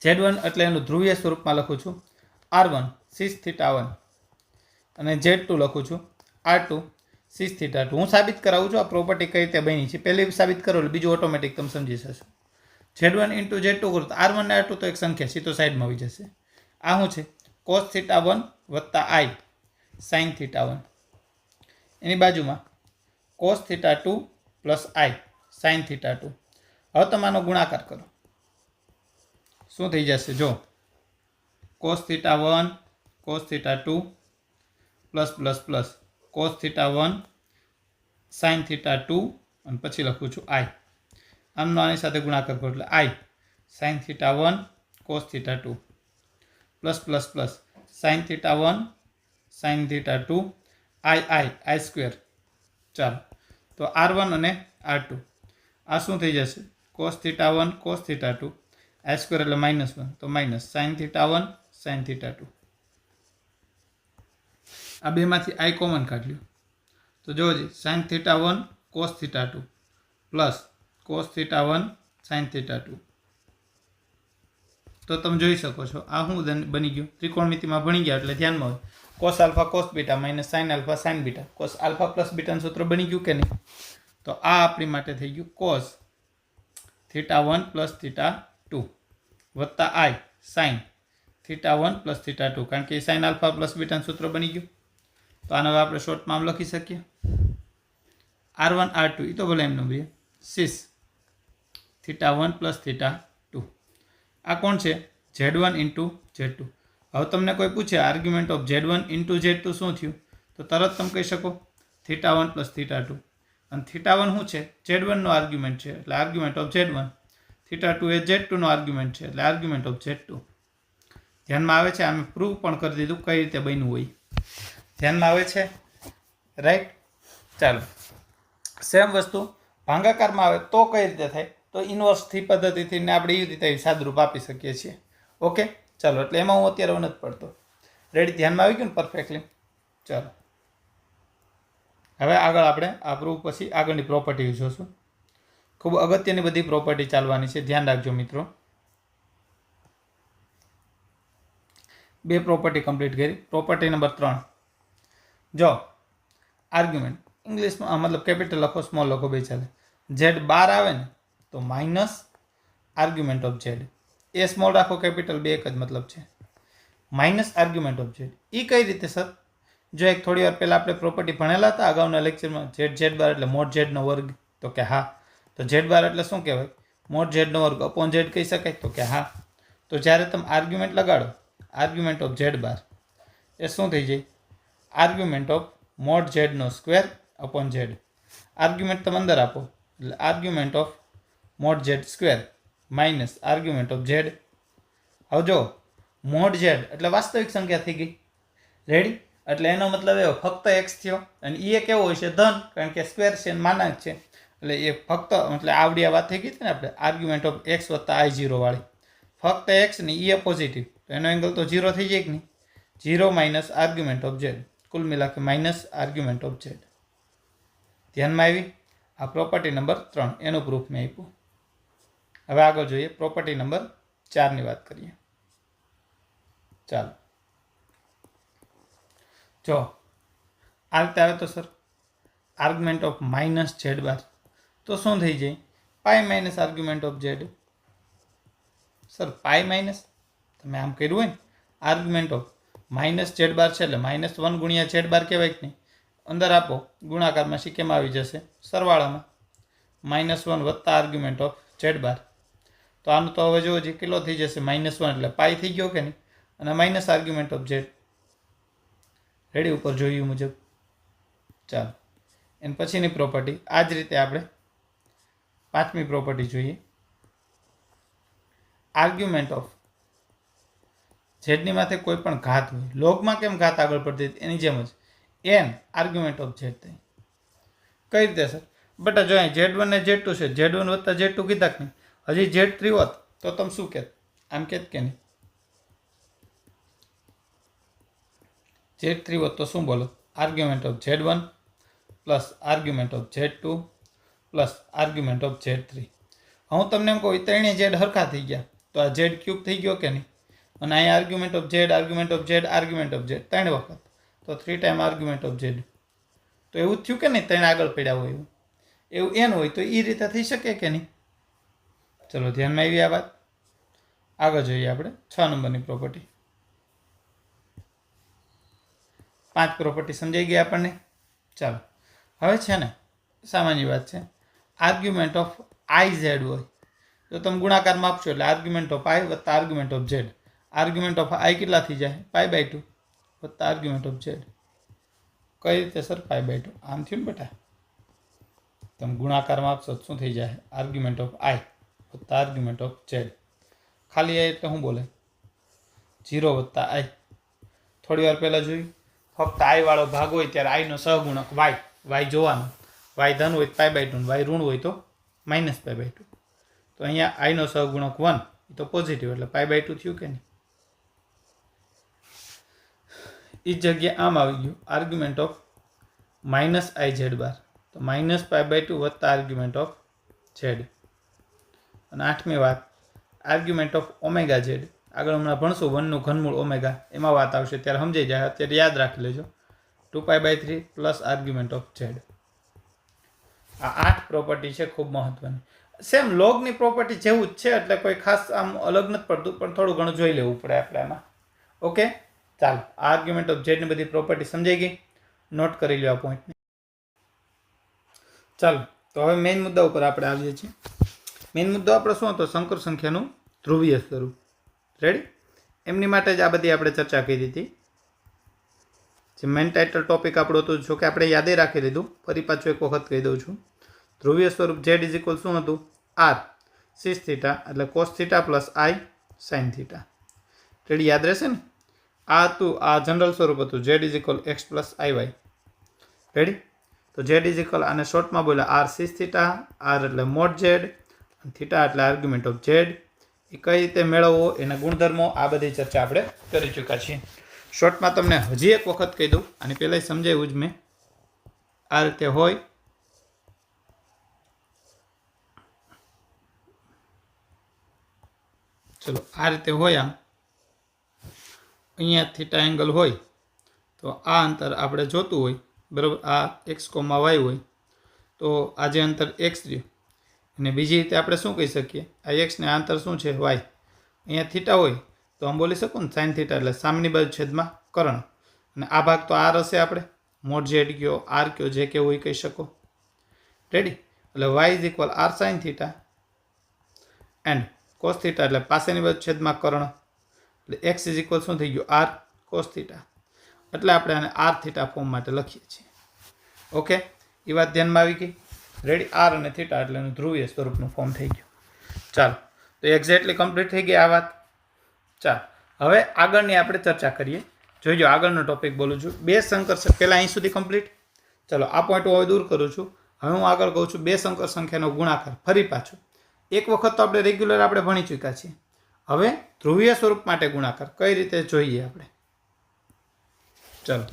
A: Z1 એટલે એનું ધ્રુવીય સ્વરૂપમાં લખું છું R1 સિસ થીટા 1 અને Z2 લખું છું R2 સિસ થીટા 2. હું સાબિત કરાવું છું આ પ્રોપર્ટી કઈ રીતે બની છે. પહેલી સાબિત કરો એટલે બીજું ઓટોમેટિક તમે સમજી જશો. Z1 ઇન્ટુ Z2 કરું તો R1 ને R2 તો એક સંખ્યા છે, તો સાઈડમાં આવી જશે. આ શું છે? cos થીટા 1 વત્તા I sin થીટા 1. એની બાજુમાં cos theta 2 plus I sin theta 2. હવે તમે આનો ગુણાકાર કરો, શું થઈ જશે? જો cos theta 1 cos theta 2 plus plus plus cos theta 1 sine theta 2 અને પછી લખું છું આઈ. આમનો આની સાથે ગુણાકાર કરો એટલે i sine theta 1 cos theta 2 plus plus plus sine theta 1 sine theta 2 i square. ચાલો તો R1 અને R2 આ શું થઈ જશે? Cos theta 1 cos theta 2 i square એટલે -1 તો minus sine theta 1 sine theta 2. આ બેમાંથી આઈ કોમન કાઢ લ્યો તો જોજી sine theta 1 cos theta 2 plus cos theta 1 sine theta 2. તો તમે જોઈ શકો છો આ શું બની ગયું? ત્રિકોણમિતિમાં ભણી ગયા એટલે ધ્યાનમાં હોય. Cos alpha cos beta minus sine alpha sine beta. Cos alpha plus બીટાનું સૂત્ર બની ગયું કે નહીં? તો આ આપણી માટે થઈ ગયું કોસ થીટા 1 પ્લસ થીટા 2 વત્તા i sine theta 1 plus theta 2 કારણ કે સાઇન આલ્ફા પ્લસ બીટાનું સૂત્ર બની ગયું. તો આને હવે આપણે શોર્ટમાં આમ લખી શકીએ R1 R2 એ તો ભલે એમનો ભાઈ સિસ થીટા 1 પ્લસ થીટા 2. આ કોણ છે? Z1 into Z2. હવે તમને કોઈ પૂછે argument of Z1 into Z2 શું થયું તો તરત તમે કહી શકો થીટા 1 પ્લસ થીટા 2. અને થીટા 1 શું છે? Z1 નો આર્ગ્યુમેન્ટ છે એટલે આર્ગ્યુમેન્ટ ઓફ Z1. થીટા 2 એ Z2 નો આર્ગ્યુમેન્ટ છે એટલે આર્ગ્યુમેન્ટ ઓફ Z2. ધ્યાનમાં આવે છે? અમે પ્રૂવ પણ કરી દીધું કઈ રીતે બન્યું હોય. ધ્યાનમાં આવે છે? રાઈટ. ચાલો સેમ વસ્તુ ભાગાકારમાં આવે તો કઈ રીતે થાય? તો ઇન્વર્સથી પદ્ધતિથી ને આપણે એ રીતે સાદરૂપ આપી શકીએ છીએ. ઓકે ચાલો એટલે એમાં હું અત્યારે નથી પડતો. રેડી? ધ્યાનમાં આવી ગયું ને પરફેક્ટલી? ચાલો હવે આગળ આપણે આ પ્રૂફ પછી આગળની પ્રોપર્ટી જોઈશું. ખૂબ અગત્યની બધી પ્રોપર્ટી ચાલવાની છે, ધ્યાન રાખજો મિત્રો. 2 પ્રોપર્ટી કમ્પ્લીટ કરી. પ્રોપર્ટી નંબર 3 જો આર્ગ્યુમેન્ટ ઇંગ્લિશમાં મતલબ કેપિટલ લખો સ્મોલ લખો બે ચાલે. Z બાર આવે ને તો minus argument of Z. A small રાખો કેપિટલ બે એક જ મતલબ છે. Minus argument of Z. એ કઈ રીતે સર? જો એક થોડી વાર પહેલાં આપણે પ્રોપર્ટી ભણેલા હતા અગાઉના લેક્ચરમાં Z બાર એટલે મોડ Z નો વર્ગ. તો કે હા. તો Z બાર એટલે શું કહેવાય? મોડ Z નો વર્ગ અપોન Z કહી શકાય? તો કે હા. તો જ્યારે તમે આર્ગ્યુમેન્ટ લગાડો આર્ગ્યુમેન્ટ ઓફ Z બાર એ શું થઈ જાય? આર્ગ્યુમેન્ટ ઓફ મોડ Z નો સ્ક્વેર અપોન Z. આર્ગ્યુમેન્ટ તમે અંદર આપો એટલે argument of mod Z square minus argument of Z. હવે જો મોડ Z એટલે વાસ્તવિક સંખ્યા થઈ ગઈ. રેડી? એટલે એનો મતલબ એવો ફક્ત x થયો અને એ કેવો હોય છે? ધન, કારણ કે સ્ક્વેર છે અને માનાંક છે એટલે એ ફક્ત એટલે આવડી આ વાત થઈ ગઈ હતી ને આપણે આર્ગ્યુમેન્ટ ઓફ x વત્તા I0 વાળી. ફક્ત x ને એ પોઝિટિવ તો એનો એંગલ તો 0 થઈ જાય કે નહીં? 0 માઇનસ આર્ગ્યુમેન્ટ ઓફ Z. કુલ મિલા કે માઇનસ આર્ગ્યુમેન્ટ ઓફ Z. ધ્યાનમાં આવી? આ પ્રોપર્ટી નંબર 3 એનું પ્રૂફ મેં આપ્યું. હવે આગળ જોઈએ પ્રોપર્ટી નંબર 4 ની વાત કરીએ. ચાલો જો આ રીતે આવે તો sir argument of minus Z બાર તો શું થઈ જાય? Pi minus argument of Z. Sir pi minus તમે આમ કર્યું હોય ને આર્ગ્યુમેન્ટ ઓફ માઇનસ Z બાર છે એટલે -1 ગુણ્યા Z બાર કહેવાય કે નહીં? અંદર આપો ગુણાકારમાં શીકેમાં આવી જશે સરવાળામાં -1 વત્તા આર્ગ્યુમેન્ટ ઓફ Z બાર. તો આનું તો હવે જો જે કિલો થઈ જશે -1 એટલે પાઈ થઈ ગયો કે નહીં? અને minus argument of Z. Ready? ઉપર જોયું મુજબ. ચાલો એની પછીની પ્રોપર્ટી આ જ રીતે આપણે 5મી પ્રોપર્ટી જોઈએ. આર્ગ્યુમેન્ટ ઓફ Z ની માથે કોઈ પણ ઘાત હોય, લોગમાં કેમ ઘાત આગળ પડતી એની જેમ જ n આર્ગ્યુમેન્ટ ઓફ Z થાય. કઈ રીતે સર? બટા જો અહીં Z1 ને Z2 છે, Z1 વત્તા Z2 કીધા કે નહીં? હજી Z3 હોત તો તમે શું કહેત? આમ કહેત કે નહીં? Z3 હોત તો શું બોલો? Argument of Z1 plus argument of Z2 plus argument of Z3. હું તમને એમ કહું ત્રણેય Z હરખા થઈ ગયા તો આ Z ક્યુબ થઈ ગયો કે નહીં? અને અહીંયા argument of Z argument of Z argument of Z 3 વખત તો 3 ટાઈમ આર્ગ્યુમેન્ટ ઓફ Z. તો એવું થયું કે નહીં? 3 આગળ પડ્યા હોય એવું n હોય તો એ રીતે થઈ શકે કે નહીં? ચલો ધ્યાનમાં આવી આ વાત. આગળ જોઈએ આપણે 6 નંબરની પ્રોપર્ટી. 5 પ્રોપર્ટી સમજાઈ ગઈ આપણને. ચાલો હવે છે ને સામાન્ય વાત છે આર્ગ્યુમેન્ટ ઓફ IZ હોય તો તમે ગુણાકારમાં આપશો એટલે આર્ગ્યુમેન્ટ ઓફ I વત્તા argument of Z. Argument of I કેટલા થઈ જાય? π/2 વત્તા આર્ગ્યુમેન્ટ ઓફ Z. કઈ રીતે સર π/2 આમ થયું ને બેટા તમે ગુણાકારમાં આપશો શું થઈ જાય આર્ગ્યુમેન્ટ ઓફ આઈ વત્તા આર્ગ્યુમેન્ટ ઓફ ઝેડ ખાલી આઈ એટલે શું બોલે 0 વત્તા આઈ થોડી વાર પહેલાં જોયું ફક્ત આઈ વાળો ભાગ હોય ત્યારે આઈનો સહગુણક વાય જોવાનો વાય ધન હોય તો π/2 વાય ઋણ હોય તો -π/2 તો અહીંયા આઈનો સહગુણક 1 એ તો પોઝિટિવ એટલે π/2 થયું કે નહીં એ જગ્યાએ આમ આવી ગયું આર્ગ્યુમેન્ટ ઓફ -i/z બાર તો -π/2 વત્તા આર્ગ્યુમેન્ટ ઓફ ઝેડ અને આઠમી વાત આર્ગ્યુમેન્ટ ઓફ ઓમેગા ઝેડ આગળ હમણાં ભણશું 1 નું ઘનમૂળ ઓમેગા એમાં વાત આવશે ત્યારે સમજાઈ જાય અત્યારે યાદ રાખી લેજો 2π/3 પ્લસ આર્ગ્યુમેન્ટ ઓફ ઝેડ આ 8 પ્રોપર્ટી છે ખૂબ મહત્વની સેમ લોગની પ્રોપર્ટી જેવું જ છે એટલે કોઈ ખાસ આમ અલગ નથી પડતું પણ થોડું ઘણું જોઈ લેવું પડે આપણે એમાં ઓકે ચાલો આર્ગ્યુમેન્ટ ઓફ ઝેડની બધી પ્રોપર્ટી સમજાઈ ગઈ નોટ કરી લો આ પોઈન્ટને ચાલો તો હવે મેઇન મુદ્દા ઉપર આપણે આવીએ છીએ મેઇન મુદ્દો આપણો શું હતો સંકર સંખ્યાનું ધ્રુવીય સ્વરૂપ રેડી એમની માટે જ આ બધી આપણે ચર્ચા કરી હતી જે મેઇન ટાઇટલ ટોપિક આપણો હતું જો કે આપણે યાદે રાખી લીધું ફરી પાછું એક વખત કહી દઉં છું ધ્રુવીય સ્વરૂપ ઝેડ ઇઝ ઇક્વલ શું હતું આર સિસ થીટા એટલે કોસ થીટા પ્લસ આઈ સાઇન થીટા રેડી યાદ રહેશે ને આ હતું આ જનરલ સ્વરૂપ હતું Z is equal x plus I Y ready તો ઝેડ ઇઝ ઇક્વલ આને શોર્ટમાં બોલ્યા આર સિસ થીટા આર એટલે મોડ ઝેડ થીટા એટલે આર્ગ્યુમેન્ટ ઓફ ઝેડ એ કઈ રીતે મેળવવો એના ગુણધર્મો આ બધી ચર્ચા આપણે કરી ચૂક્યા છીએ શોર્ટમાં તમને હજી એક વખત કહી દઉં અને પહેલાં સમજાવ્યું જ મેં આ રીતે હોય ચલો આ રીતે હોય આમ અહીંયા થીટા એંગલ હોય તો આ અંતર આપણે જોતું હોય બરાબર આ એક્સ કોમા વાય હોય તો આ જે અંતર એક્સ રહ્યું અને બીજી રીતે આપણે શું કહી શકીએ આ એક્સને આ અંતર શું છે વાય અહીંયા થીટા હોય તો આમ બોલી શકું ને સાઇન થીટા એટલે સામેની બાજુ છેદમાં કરણ અને આ ભાગ તો આર હશે આપણે મોડ ઝેડ કયો આર કયો જે કેવું એ કહી શકો રેડી એટલે Y is equal R sine theta and cos theta એટલે પાસેની બાજુ છેદમાં કરણ એટલે એક્સ ઇઝ ઇક્વલ શું થઈ ગયું આર કોસ થીટા એટલે આપણે આને આર થીટા ફોર્મ માટે લખીએ છીએ ઓકે એ વાત ધ્યાનમાં આવી ગઈ રેડી આર અને થીટા એટલે એનું ધ્રુવીય સ્વરૂપનું ફોર્મ થઈ ગયું ચાલો તો એક્ઝેક્ટલી કમ્પ્લીટ થઈ ગઈ આ વાત ચાલો હવે આગળની આપણે ચર્ચા કરીએ જોઈજો આગળનો ટોપિક બોલું છું બે સંકર પહેલાં અહીં સુધી કમ્પ્લીટ ચલો આ પોઈન્ટ હું હવે દૂર કરું છું હવે હું આગળ કહું છું બે સંકર સંખ્યાનો ગુણાકાર ફરી પાછું એક વખત તો આપણે રેગ્યુલર આપણે ભણી ચૂક્યા છીએ હવે ધ્રુવીય સ્વરૂપ માટે ગુણાકાર કઈ રીતે જોઈએ આપણે ચલો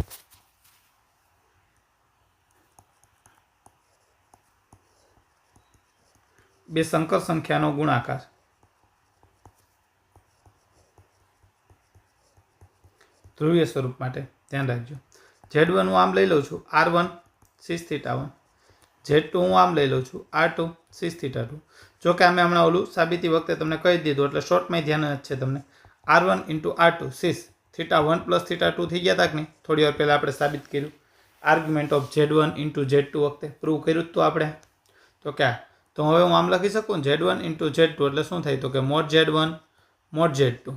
A: બે સંકર સંખ્યાનો ગુણાકાર ધ્રુવીય સ્વરૂપ માટે ધ્યાન રાખજો Z1 હું આમ લઈ લઉં છું R1 સિસ થીટા 1 Z2 હું આમ લઈ લઉં છું R2 સિસ થીટા 2 જો કે અમે હમણાં ઓલું સાબિતી વખતે તમને કહી દીધું એટલે શોર્ટમાં ધ્યાન જ છે તમને R1 into R2 સિસ theta 1 plus theta 2 થઈ ગયા હતા કે નહીં થોડી વાર પહેલાં આપણે સાબિત કર્યું argument of Z1 into Z2 વખતે પ્રૂવ કર્યું તો આપણે તો ક્યાં તો હવે હું આમ લખી શકું Z1 ઇન્ટુ Z2 એટલે શું થાય તો કે mode Z1 mod Z2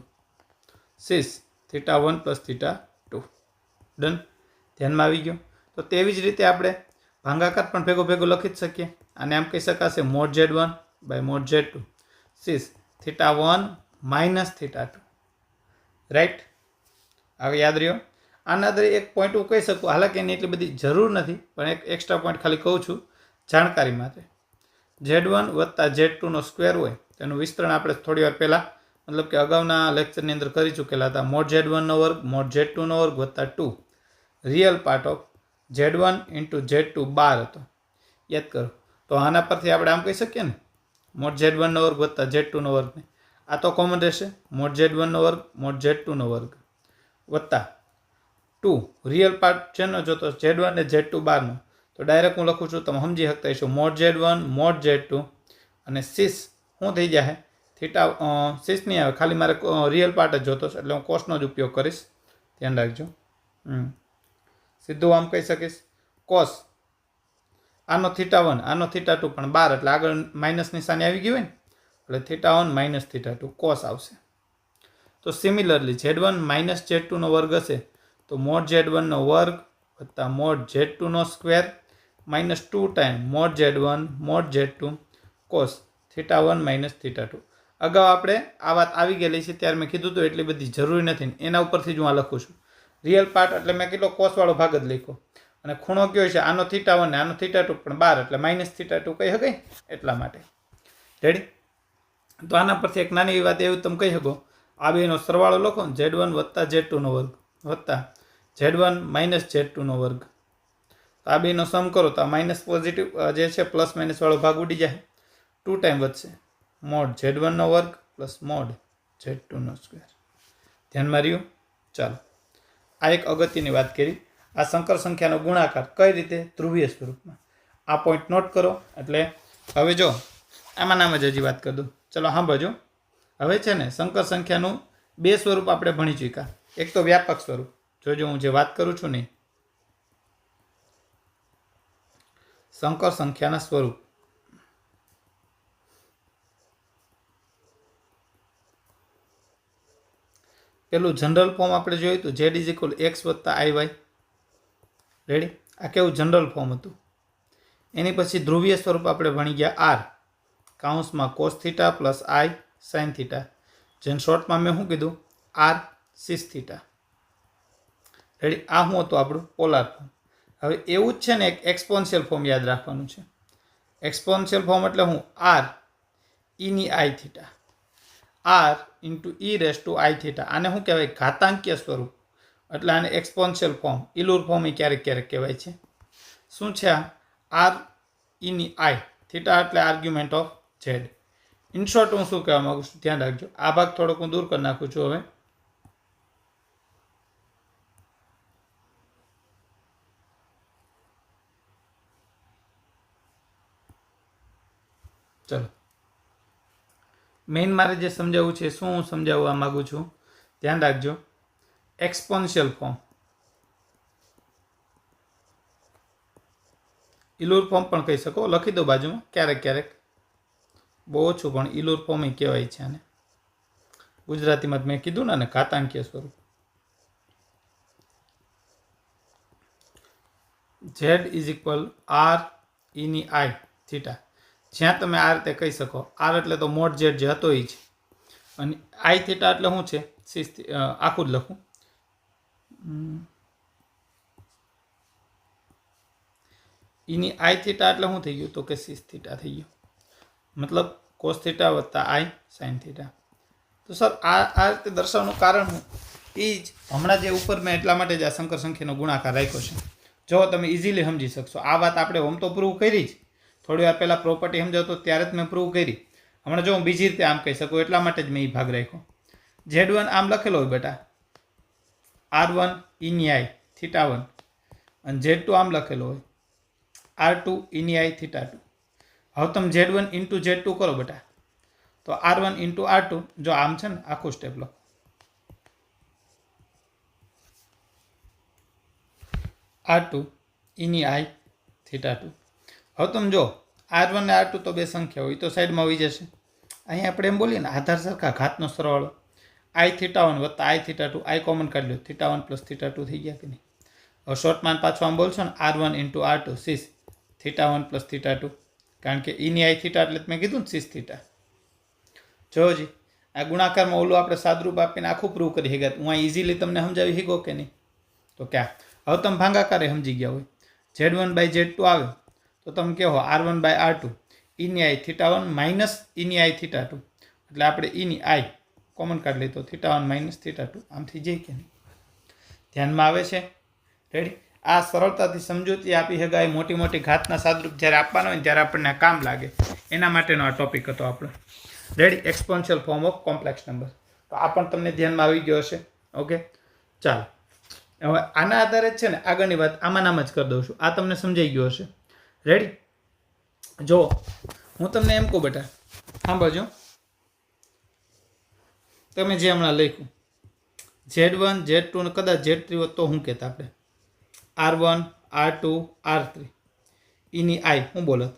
A: cis theta 1 plus theta 2 done ધ્યાનમાં આવી ગયો તો તેવી જ રીતે આપણે ભાંગાકાર પણ ભેગો લખી જ શકીએ અને આમ કહી શકાશે mod Z1 by mod Z2 cis theta 1 minus theta 2 right હવે યાદ રહ્યો આના અંદર એક પોઈન્ટ હું કહી શકું હાલાકી એની એટલી બધી જરૂર નથી પણ એક એક્સ્ટ્રા પોઈન્ટ ખાલી કહું છું જાણકારી માટે Z1 વત્તા Z2 નો સ્ક્વેર હોય તેનું વિસ્તરણ આપણે થોડી વાર પહેલાં મતલબ કે અગાઉના લેક્ચરની અંદર કરી ચૂકેલા હતા મોડ Z1 નો વર્ગ મોડ Z2 નો વર્ગ વત્તા 2 real part of Z1 into Z2 12 હતો યાદ કરો તો આના પરથી આપણે આમ કહી શકીએ ને મોડ Z1 નો વર્ગ વત્તા Z2 નો વર્ગ આ તો કોમન રહેશે મોડ Z1 નો વર્ગ મોડ Z2 નો વર્ગ વત્તા 2 રિયલ પાર્ટ જેનો જોતો Z1 અને Z2 12 તો ડાયરેક્ટ હું લખું છું તમે સમજી શકતા હશો મોડ Z1 મોડ Z2 અને સિસ શું થઈ જાય થીટા સિસ નહીં આવે ખાલી મારે રિયલ પાર્ટ જ જોતો છે એટલે હું કોસનો જ ઉપયોગ કરીશ ધ્યાન રાખજો સીધું આમ કહી શકીશ કોસ આનો થીટા 1 આનો થીટા 2 પણ 12 એટલે આગળ માઇનસ નિશાની આવી ગઈ હોય ને એટલે થીટા 1 માઇનસ થીટા 2 કોસ આવશે તો સિમિલરલી Z1 માઇનસ Z2 નો વર્ગ હશે તો મોડ Z1 નો વર્ગ વત્તા મોડ Z2નો square minus 2 time mod Z1 mod Z2 cos θ1 minus θ2. અગાઉ આપણે આ વાત આવી ગયેલી છે ત્યારે મેં કીધું હતું એટલી બધી જરૂરી નથી. એના ઉપરથી જ હું આ લખું છું. રિયલ પાર્ટ એટલે મેં કેટલો કોસવાળો ભાગ જ લખ્યો. અને ખૂણો કયો છે આનો θ1 ને આનો θ2 પણ 12 એટલે માઇનસ θ2 કહી શકાય એટલા માટે. રેડી? તો આના પરથી એક નાની વાત એવું તમે કહી શકો, આ બેનો સરવાળો લખો ને Z1 વત્તા Z2નો વર્ગ વત્તા Z1 માઇનસ Z2નો વર્ગ. તો આ બેનો સમ કરો તો આ માઇનસ પોઝિટિવ જે છે પ્લસ માઇનસ વાળો ભાગ ઉડી જાય, 2 ટાઈમ વધશે મોડ Z1નો વર્ગ પ્લસ મોડ Z2નો સ્ક્વેર. ધ્યાનમાં રહ્યું? ચાલો, આ એક અગત્યની વાત કરી. આ સંકર સંખ્યાનો ગુણાકાર કઈ રીતે? ધ્રુવીય સ્વરૂપમાં. આ પોઈન્ટ નોટ કરો. એટલે હવે જો આમાં નામ જ હજી વાત કરી દઉં. ચલો સાંભળજો. હવે છે ને સંકર સંખ્યાનું 2 સ્વરૂપ આપણે ભણી ચૂક્યા. એક તો વ્યાપક સ્વરૂપ, જોજો હું જે વાત કરું છું નહીં, સંકર સંખ્યાના સ્વરૂપ. પેલું જનરલ ફોર્મ આપણે જોયું હતું, Z = x વત્તા IY. રેડી? આ કેવું જનરલ ફોર્મ હતું. એની પછી ધ્રુવીય સ્વરૂપ આપણે ભણી ગયા R કાઉન્સમાં cos θ પ્લસ I sin θ, જેને શોર્ટમાં મેં શું કીધું? R sis θ. રેડી? આ શું હતું આપણું પોલાર ફોર્મ. હવે એવું જ છે ને એક એક્સપોન્શિયલ ફોર્મ યાદ રાખવાનું છે. એક્સપોન્શિયલ ફોર્મ એટલે હું R e⁻ θ R into e⁻I θ. આને શું કહેવાય? ઘાતાંકીય સ્વરૂપ. એટલે આને એક્સપોન્શિયલ ફોર્મ, ઇલુર ફોર્મ એ ક્યારેક ક્યારેક કહેવાય છે. શું છે આ? R e⁻I θ એટલે argument of Z. In short હું શું કહેવા માગું છું ધ્યાન રાખજો. આ ભાગ થોડોક હું દૂર કરી નાખું છું હવે. ચલો, મેઇન મારે જે સમજાવવું છે, શું હું સમજાવવા માગું છું ધ્યાન રાખજો. એક્સપોન્શિયલ ફોર્મ, ઇલુર ફોર્મ પણ કહી શકો, લખી દો બાજુમાં. ક્યારેક ક્યારેક બહુ ઓછું પણ ઇલુર ફોર્મ એ કહેવાય છે આને. ગુજરાતીમાં મેં કીધું ને ઘાતાંકીય સ્વરૂપ. Z = R e⁻I θ. જ્યાં તમે આ રીતે કહી શકો. R એટલે તો મોડ Z જે હતો એ છે, અને I θ એટલે શું છે? આખું જ લખું. e⁻I θ એટલે શું થઈ ગયું? તો કે sis θ થઈ ગયું. મતલબ cos θ વત્તા I sin θ. તો સર આ રીતે દર્શાવવાનું કારણ શું? એ જ હમણાં જે ઉપર મેં એટલા માટે જ આ સંકર સંખ્યાનો ગુણાકાર રાખ્યો છે. જો તમે ઇઝીલી સમજી શકશો. આ વાત આપણે ઓમ તો પ્રૂવ કરી જ, થોડી વાર પહેલાં પ્રોપર્ટી સમજાવતો ત્યારે જ મેં પ્રૂવ કરી. હમણાં જો હું બીજી રીતે આમ કહી શકું એટલા માટે જ મેં એ ભાગ રાખ્યો. Z1 આમ લખેલો હોય બેટા, R1 e⁻I θ1, અને Z2 આમ લખેલો હોય R2 e⁻I θ2. હવે તમે Z1 ઇન્ટુ Z2 કરો બેટા, તો R1 ઇન્ટુ R2. જો આમ છે ને આખું સ્ટેપ લખો. R2 e⁻I θ2. હવે તમે જો R1 ને R2 તો બે સંખ્યા હોય તો સાઈડમાં હોઈ જશે. અહીં આપણે એમ બોલીએ ને આધાર સરખા ઘાતનો સરવાળો I θ1 વત્તા I θ2. I કોમન કાઢી લો, θ1 પ્લસ θ2 થઈ ગયા કે નહીં? હવે શોર્ટમાં પાછું આમ બોલશો ને R1 into R2 sis θ1 plus θ2, કારણ કે e⁻I θ એટલે મેં કીધું ને sis θ. જોજી આ ગુણાકારમાં ઓલું આપણે સાદરૂપ આપીને આખું પ્રૂવ કરી ગયા. હું આ ઇઝીલી તમને સમજાવી શીખો કે નહીં? તો ક્યાં હવે તમે ભાગાકારે સમજી ગયા હોય. Z1/Z2 આવે તો તમે કહો R1/R2 e⁻I θ1 માઇનસ e⁻I θ2. એટલે આપણે e⁻I કોમન કાઢી લઈએ તો θ1 માઇનસ θ2 આમ થઈ જાય કે નહીં? ધ્યાનમાં આવે છે? રેડી? આ સરળતાથી સમજૂતી આપી શકાય. મોટી મોટી ઘાતના સાદરૂપ જ્યારે આપવાના હોય ને ત્યારે આપણને કામ લાગે, એના માટેનો આ ટોપિક હતો આપણો. Ready? Exponential form of complex number. તો આ પણ તમને ધ્યાનમાં આવી ગયો હશે. ઓકે, ચાલો હવે આના આધારે જ છે ને આગળની વાત આમાં નામ જ કરી દઉં છું. આ તમને સમજાઈ ગયો હશે. રેડી? જો હું તમને એમ કહું બેટા, સાંભળજો. તમે જે હમણાં લખ્યું Z1 Z2 ને કદાચ Z3 હોત તો શું કહેતા આપણે? R1 R2 R3 e⁻I શું બોલત?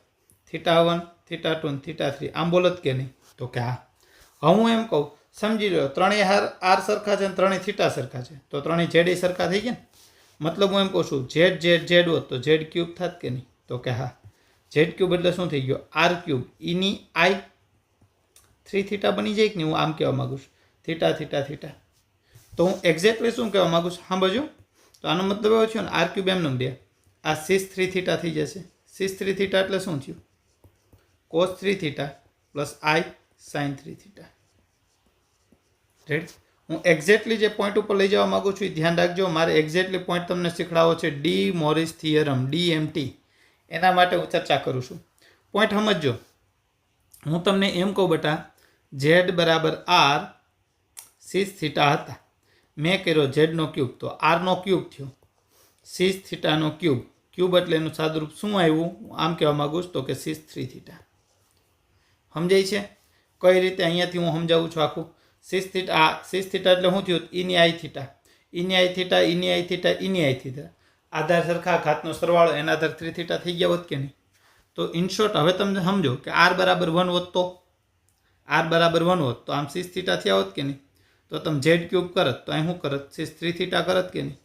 A: θ1 θ2 ને θ3 આમ બોલત કે નહીં? તો કે હા. હવે હું એમ કહું, સમજી લો ત્રણેય R સરખા છે અને ત્રણેય θ સરખા છે, તો ત્રણેય Z સરખા થઈ ગયા ને? મતલબ હું એમ કહું છું ઝેડ ઝેડ ઝેડ હોત તો ઝેડ ક્યુબ થાત કે નહીં? તો કે હા. ઝેડ ક્યુબ એટલે શું થઈ ગયો? આર ક્યુબ ઈની આઈ 3 થીટા બની જાય કે નહીં? હું આમ કહેવા માગું છું થીટા થીટા થીટા. તો હું એક્ઝેક્ટલી શું કહેવા માગું છું સાંભળજો. તો આનો મતલબ એવો થયો ને આર ક્યુબ એમ નમ 2 આ સિસ 3 થીટા થઈ જશે. સિસ 3 થીટા એટલે શું થયું? કોસ 3 થીટા પ્લસ આઈ સાઇન 3 થીટા. રેડી? હું એક્ઝેક્ટલી જે પોઈન્ટ ઉપર લઈ જવા માગું છું એ ધ્યાન રાખજો. મારે એક્ઝેક્ટલી પોઈન્ટ તમને શીખડાવો છે ડી મોરિસ થિયરમ DMT. એના માટે હું ચર્ચા કરું છું. પોઈન્ટ સમજજો. હું તમને એમ કહું બેટા ઝેડ બરાબર આર સિસ થીટા હતા. મેં કર્યો ઝેડનો ક્યુબ તો આરનો ક્યુબ થયો સિસ થીટાનો ક્યુબ. ક્યુબ એટલે એનું સાદુરૂપ શું આવ્યું? આમ કહેવા માગું છું તો કે સિસ 3 થીટા. સમજાય છે? કઈ રીતે? અહીંયાથી હું સમજાવું છું આખું. સિસ થીટા એટલે શું થયું? ઈની આઈ થીટા ઈની આઈ થીટા ઈની આઈ થીટા ઈની આઈ થીટા. આધાર સરખા ઘાતનો સરવાળો એના આધાર 3 થીટા થઈ ગયા હોત કે નહીં? તો ઇન શોર્ટ હવે તમે સમજો કે આર બરાબર 1 હોત તો આર બરાબર 1 હોત તો આમ સિસ થીટા થયા હોત કે નહીં? તો તમે ઝેડ ક્યુબ કરત તો અહીં શું કરત? સિસ 3 થીટા કરત કે નહીં?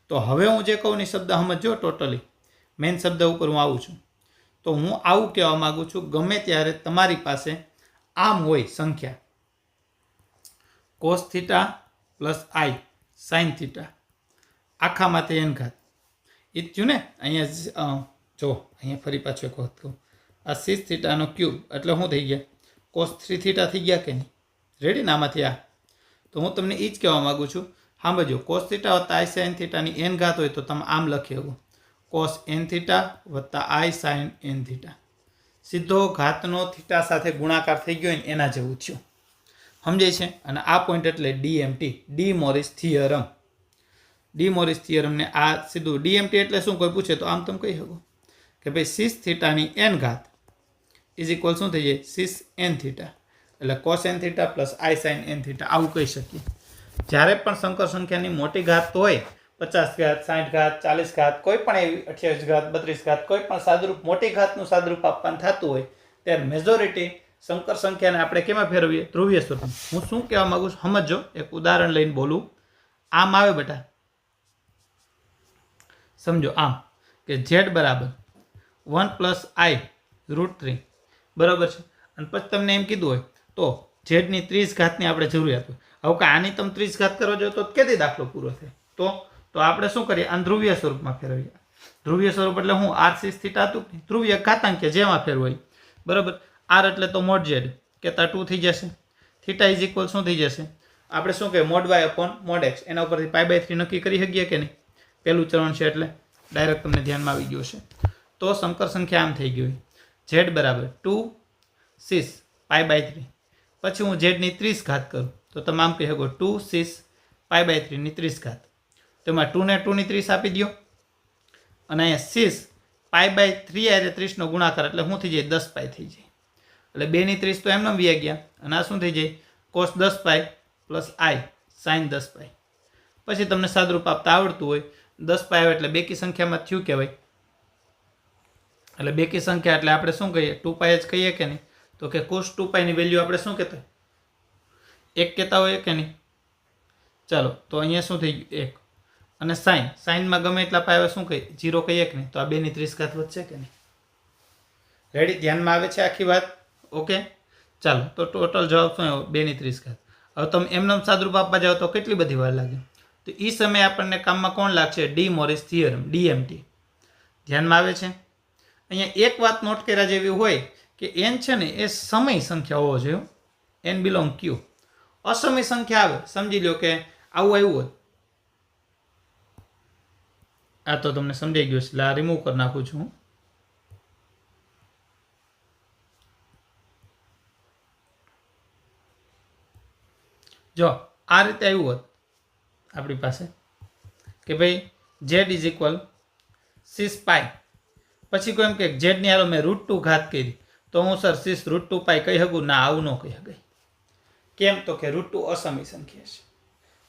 A: તો હવે હું જે કહું ને શબ્દ સમજો ટોટલી. મેઇન શબ્દ ઉપર હું આવું છું. તો હું આવું કહેવા માગું છું ગમે ત્યારે તમારી પાસે આમ હોય સંખ્યા કોસ થીટા પ્લસ આઈ સાઇન થીટા આખામાંથી એન ઘાત એ થયું ને. અહીંયા જો અહીંયા ફરી પાછું એક વખત કહું આ સિસ થીટાનો ક્યુબ એટલે શું થઈ ગયા? કોસ 3 થીટા થઈ ગયા કે નહીં? રેડી ને આમાંથી આ. તો હું તમને એ જ કહેવા માગું છું સાંભળજો. કોસ થીટા વત્તા આઈ સાઇન થીટાની એન ઘાત હોય તો તમે આમ લખી શકો કોસ એન થીટા વત્તા આઈ સાઇન એન થીટા. સીધો ઘાતનો થીટા સાથે ગુણાકાર થઈ ગયો ને એના જેવું થયું. સમજાય છે? અને આ પોઈન્ટ એટલે DMT De Moivre's theorem. De Moivre's થિયરમને આ સીધું DMT એટલે શું કોઈ પૂછે તો આમ તમે કહી શકો કે ભાઈ સિસ થીટાની એન ઘાત ઇઝ ઇક્વલ શું થઈ જાય? સિસ એન થીટા એટલે કોસ એન થીટા પ્લસ આઈ સાઇન એન થીટા આવું કહી શકીએ. જ્યારે પણ સંકર સંખ્યાની મોટી ઘાત હોય 50 ઘાત 60 ઘાત 40 ઘાત કોઈ પણ એવી 28 ઘાત 32 ઘાત કોઈ પણ સાદુરૂપ મોટી ઘાતનું સાદુરૂપ આપવાનું થતું હોય ત્યારે મેજોરિટી સંકર સંખ્યાને આપણે કેમાં ફેરવીએ? ધ્રુવીય સ્વરૂપ. હું શું કહેવા માગું છું સમજો. એક ઉદાહરણ લઈને બોલું. આમ આવે બેટા સમજો આમ કે ઝેડ બરાબર 1 પ્લસ આઈ √3 બરાબર છે. અને પછી તમને એમ કીધું હોય તો ઝેડની 30 ઘાતની આપણે જરૂરિયાત હોય. હવે કે આની તમે 30 ઘાત કરવા જાઓ તો કેથી દાખલો પૂરો થાય? તો આપણે શું કરીએ? આને ધ્રુવીય સ્વરૂપમાં ફેરવીએ. ધ્રુવીય સ્વરૂપ એટલે હું આર સિસ થીટા હતું ધ્રુવીય ઘાતાંકીય જેમાં ફેરવાય બરાબર. આર એટલે તો મોડ ઝેડ કહેતા 2 થઈ જશે. થીટા ઇઝ ઇક્વલ શું થઈ જશે? આપણે શું કહીએ? Mod y upon mod x. એના ઉપરથી π/3 નક્કી કરી શકીએ કે નહીં? પહેલું ચરણ છે એટલે ડાયરેક્ટ તમને ધ્યાનમાં આવી ગયું છે. તો સંકર સંખ્યા આમ થઈ ગઈ ઝેડ બરાબર 2 સિસ π/3. પછી હું ઝેડની 30 ઘાત કરું તો તમે આમ કહી શકો 2 સિસ π/3 ની 30 ઘાત. તેમાં 2 ને 2 ની 30 આપી દો અને અહીંયા સિસ π/3 આરે 30 નો ગુણાકાર એટલે શું થઈ જાય? 10 પાઈ થઈ જાય. એટલે 2 ની 30 તો એમને વ્યા ગયા અને આ શું થઈ જાય? કોસ 10 પાઈ પ્લસ આઈ સાઇન 10 પાઈ. પછી તમને સાદુરૂપ આપતા આવડતું હોય 10 પાઈ આવે એટલે બેકી સંખ્યામાં થયું કહેવાય. એટલે બેકી સંખ્યા એટલે આપણે શું કહીએ? 2 પાઈ જ કહીએ કે નહીં? તો કે કોસ 2 પાઈની વેલ્યુ આપણે શું કહેતા? 1 કહેતા હોઈએ કે નહીં? ચાલો તો અહીંયા શું થઈ ગયું? 1. અને સાઇનમાં ગમે એટલા પાય આવે શું કહીએ? 0 કહીએ કે નહીં? તો આ 2 ની 30 ઘાત વધશે કે નહીં? રેડી? ધ્યાનમાં આવે છે આખી વાત? ઓકે ચાલો તો ટોટલ જવાબ શું આવ્યો? 2 ની 30 ઘાત. હવે તમે એમને સાદુરૂપ આપવા જાઓ તો કેટલી બધી વાર લાગે? તો એ સમયે આપણને કામમાં કોણ લાગશે? D Moivre's theorem DMT. ધ્યાનમાં આવે છે? અહીંયા એક વાત નોટ કર્યા જેવી હોય કે એન છે ને એ સમય સંખ્યા હોવો જોઈએ. એન બિલોંગ ક્યુ. અસમય સંખ્યા આવે સમજી લો કે આવું આવ્યું હોય. આ તો તમને સમજાઈ ગયું છે એટલે આ રિમૂવ કરી નાખું છું. જો આ રીતે આવ્યું હોત આપણી પાસે કે ભાઈ ઝેડ ઇઝ ઇક્વલ 6 પાઈ. પછી કોઈ એમ કે ઝેડની હાલો મેં √2 ઘાત કરી તો હું સર 6 √2 પાઈ કહી શકું? ના, આવું ન કહી શકાય. કેમ? તો કે √2 અસમય સંખ્યા છે.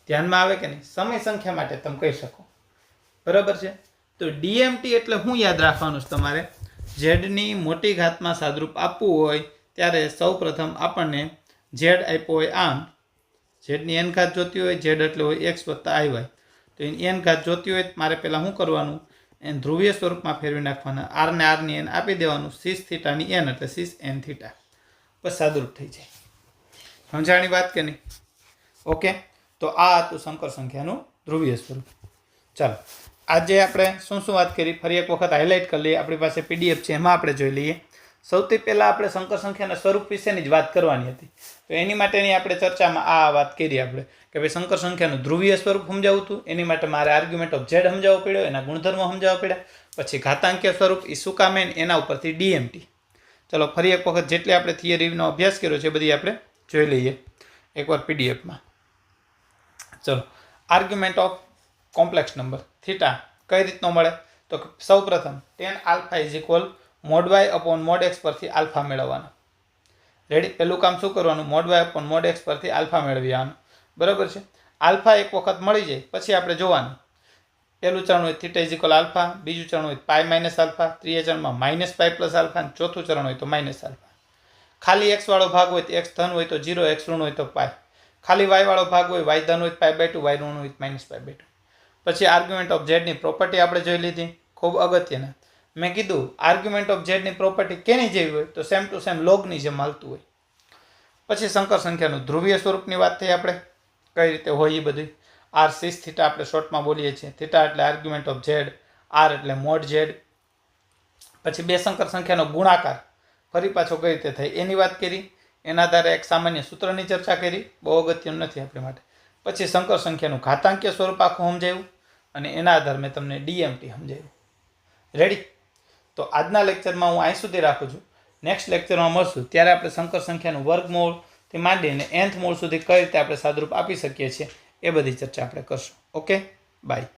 A: ધ્યાનમાં આવે કે નહીં? સમય સંખ્યા માટે તમે કહી શકો બરાબર છે. તો DMT એટલે હું યાદ રાખવાનું છે તમારે? ઝેડની મોટી ઘાતમાં સાદુરૂપ આપવું હોય ત્યારે સૌ પ્રથમ આપણને ઝેડ આપ્યો હોય આમ ઝેડની એન ઘાત જોતી હોય ઝેડ એટલે હોય x + iy તો એની એન ઘાત જોતી હોય તો મારે પહેલાં શું કરવાનું, એને ધ્રુવીય સ્વરૂપમાં ફેરવી નાખવાના. આરને આરની એન આપી દેવાનું, સિસ થીટાની એન એટલે સિસ એન થીટા, બસ સાદુરૂપ થઈ જાય. સમજાણી વાત કે નહીં? ઓકે, તો આ હતું સંકર સંખ્યાનું ધ્રુવીય સ્વરૂપ. ચાલો, આજે આપણે શું શું વાત કરી ફરી એક વખત હાઇલાઇટ કરી લઈએ. આપણી પાસે PDF છે, એમાં આપણે જોઈ લઈએ. સૌથી પહેલાં આપણે સંકર સંખ્યાના સ્વરૂપ વિશેની જ વાત કરવાની હતી. તો એની માટેની આપણે ચર્ચામાં આ વાત કરી આપણે કે ભાઈ સંકર સંખ્યાનું ધ્રુવીય સ્વરૂપ સમજાવવું હતું. એની માટે મારે આર્ગ્યુમેન્ટ ઓફ ઝેડ સમજાવવો પડ્યો, એના ગુણધર્મો સમજાવવા પડ્યા. પછી ઘાતાંકીય સ્વરૂપ એ શું કામ એના ઉપરથી DMT. ચલો ફરી એક વખત જેટલી આપણે થિયરીનો અભ્યાસ કર્યો છે બધી આપણે જોઈ લઈએ એકવાર PDFમાં. ચલો, argument of complex number theta કઈ રીતનો મળે? તો સૌ પ્રથમ tan alpha is equal mod y upon mod x પરથી આલ્ફા મેળવવાનો. રેડી? પહેલું કામ શું કરવાનું? mod y upon mod x પરથી આલ્ફા મેળવી આવવાનું. બરાબર છે? આલ્ફા એક વખત મળી જાય પછી આપણે જોવાનું, પહેલું ચરણ હોય થીટા ઇઝ ઇક્વલ આલ્ફા, બીજું ચરણ હોય પાઈ માઇનસ આલ્ફા, ત્રીજા ચરણમાં માઇનસ પાઈ પ્લસ આલ્ફા, અને ચોથું ચરણ હોય તો માઇનસ આલ્ફા. ખાલી x વાળો ભાગ હોય તો x ધન હોય તો 0, x ઋણ હોય તો પાઈ. ખાલી y વાળો ભાગ હોય y ધન હોય તો પાઈ બાય 2, y ઋણ હોય તો માઇનસ પાઈ બાય 2. પછી આર્ગ્યુમેન્ટ ઓફ ઝેડની પ્રોપર્ટી આપણે જોઈ લીધી, ખૂબ અગત્યના. મેં કીધું આર્ગ્યુમેન્ટ ઓફ ઝેડની પ્રોપર્ટી કેની જેવી હોય? તો સેમ ટુ સેમ લોગની જેમ હાલતું હોય. પછી સંકર સંખ્યાનું ધ્રુવીય સ્વરૂપની વાત થઈ આપણે, કઈ રીતે હોય એ બધી. આર સિસ થીટા આપણે શોર્ટમાં બોલીએ છીએ. થીટા એટલે આર્ગ્યુમેન્ટ ઓફ ઝેડ, આર એટલે મોડ ઝેડ. પછી બે સંકર સંખ્યાનો ગુણાકાર ફરી પાછો કઈ રીતે થાય એની વાત કરી. એના આધારે એક સામાન્ય સૂત્રની ચર્ચા કરી, બહુ અગત્યનું નથી આપણી માટે. પછી સંકર સંખ્યાનું ઘાતાંકીય સ્વરૂપ આખું સમજાવ્યું, અને એના આધારે મેં તમને DMT સમજાવ્યું. રેડી? તો આજના લેક્ચરમાં હું અહીં સુધી રાખું છું. નેક્સ્ટ લેક્ચરમાં મળશું ત્યારે આપણે સંકર સંખ્યાનું વર્ગમૂળથી માંડીને nth મૂળ સુધી કઈ રીતે આપણે સાદુરૂપ આપી શકીએ છીએ એ બધી ચર્ચા આપણે કરશું. Okay, by.